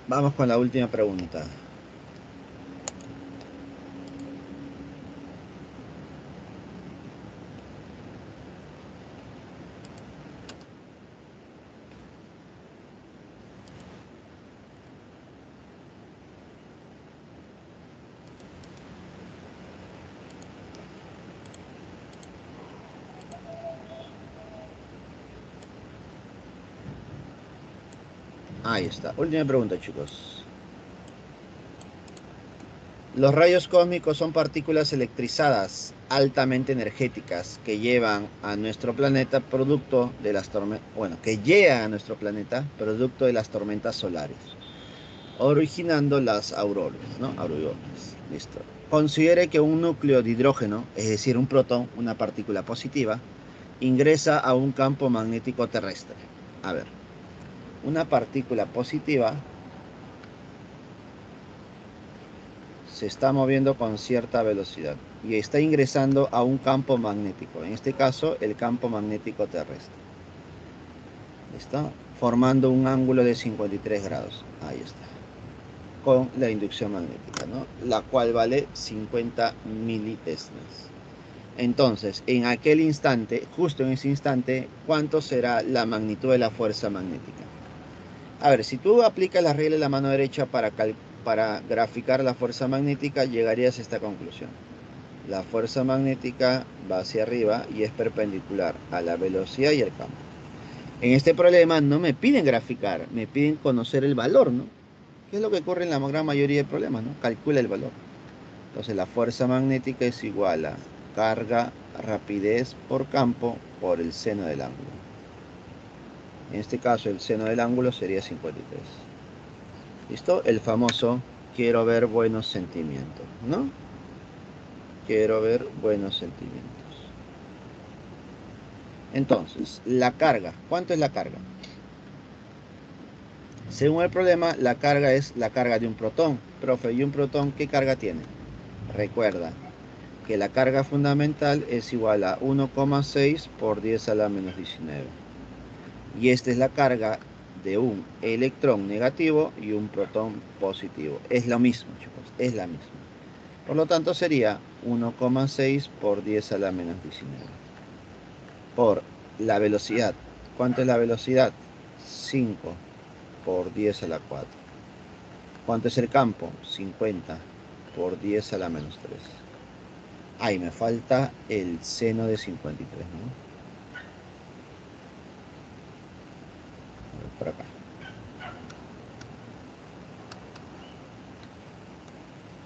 Vamos con la última pregunta. Ahí está. Última pregunta, chicos. Los rayos cósmicos son partículas electrizadas altamente energéticas que llevan a nuestro planeta producto de las tormentas, que llegan a nuestro planeta producto de las tormentas solares, originando las auroras, ¿no? Auroras. Listo. Considere que un núcleo de hidrógeno, es decir, un protón, una partícula positiva, ingresa a un campo magnético terrestre. A ver, una partícula positiva se está moviendo con cierta velocidad y está ingresando a un campo magnético, en este caso el campo magnético terrestre. ¿Está? Formando un ángulo de 53 grados. Ahí está. Con la inducción magnética, ¿no? La cual vale 50 militeslas. Entonces, en aquel instante, justo en ese instante, ¿cuánto será la magnitud de la fuerza magnética? A ver, si tú aplicas la regla de la mano derecha para graficar la fuerza magnética, llegarías a esta conclusión. La fuerza magnética va hacia arriba y es perpendicular a la velocidad y el campo. En este problema no me piden graficar, me piden conocer el valor, ¿no? ¿Qué es lo que ocurre en la gran mayoría de problemas, ¿no? Calcula el valor. Entonces la fuerza magnética es igual a carga, rapidez por campo por el seno del ángulo. En este caso el seno del ángulo sería 53. ¿Listo? El famoso quiero ver buenos sentimientos, ¿no? Quiero ver buenos sentimientos. Entonces, la carga. ¿Cuánto es la carga? Según el problema, la carga es la carga de un protón. Profe, ¿y un protón qué carga tiene? Recuerda que la carga fundamental es igual a 1,6 por 10 a la menos 19. Y esta es la carga de un electrón negativo y un protón positivo. Es lo mismo, chicos, es la misma. Por lo tanto, sería 1,6 por 10 a la menos 19. Por la velocidad. ¿Cuánto es la velocidad? 5 por 10 a la 4. ¿Cuánto es el campo? 50 por 10 a la menos 3. Ahí me falta el seno de 53, ¿no? Por acá.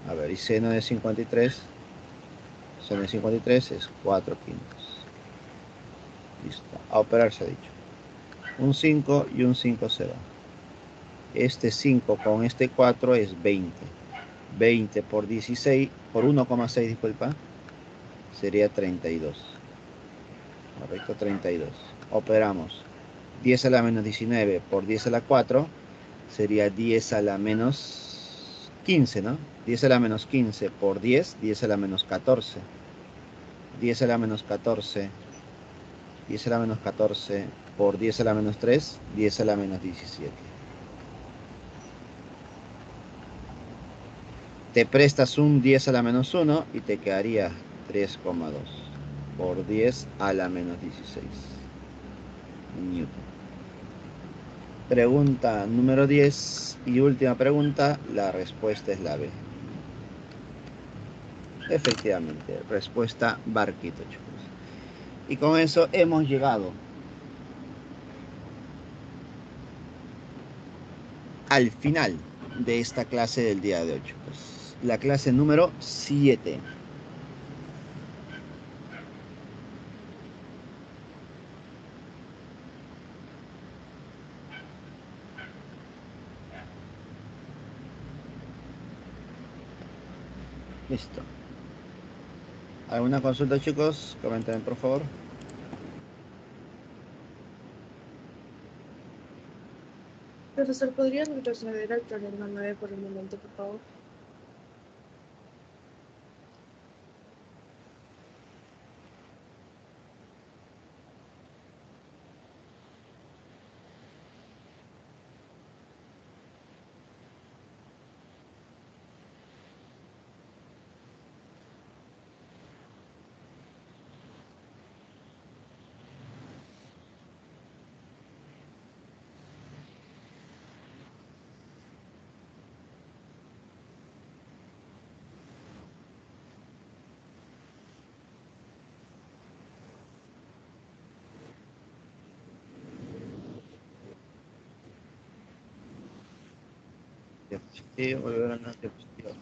A ver, y seno de 53. Seno de 53 es 4 quintos. Listo. A operar se ha dicho. Un 5 y un 5 se va. Este 5 con este 4 es 20. 20 por 16, por 1,6, disculpa, sería 32. Correcto, 32. Operamos 10 a la menos 19 por 10 a la 4, sería 10 a la menos 15, ¿no? 10 a la menos 15 por 10, 10 a la menos 14. 10 a la menos 14, 10 a la menos 14 por 10 a la menos 3, 10 a la menos 17. Te prestas un 10 a la menos 1 y te quedaría 3,2 por 10 a la menos 16 newton. Pregunta número 10 y última pregunta, la respuesta es la B. Efectivamente, respuesta barquito, chicos. Y con eso hemos llegado al final de esta clase del día de hoy, chicos. La clase número 7. Listo. ¿Alguna consulta, chicos? Comenten, por favor. Profesor, ¿podrían retroceder al problema 9 por un momento, por favor?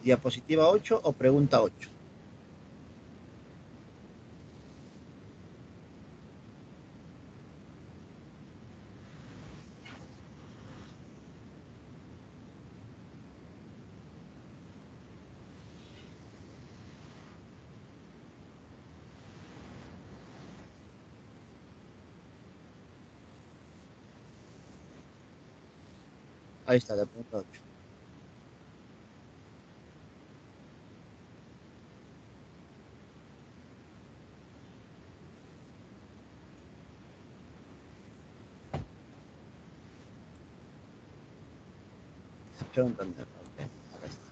Diapositiva 8 o pregunta 8. Ahí está, la pregunta 8. Pregunta, ok, acá está.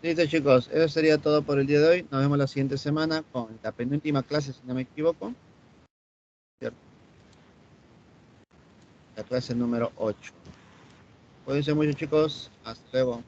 Listo, chicos, eso sería todo por el día de hoy. Nos vemos la siguiente semana con la penúltima clase, si no me equivoco. ¿Cierto? La clase número 8. Cuídense mucho, chicos. Hasta luego.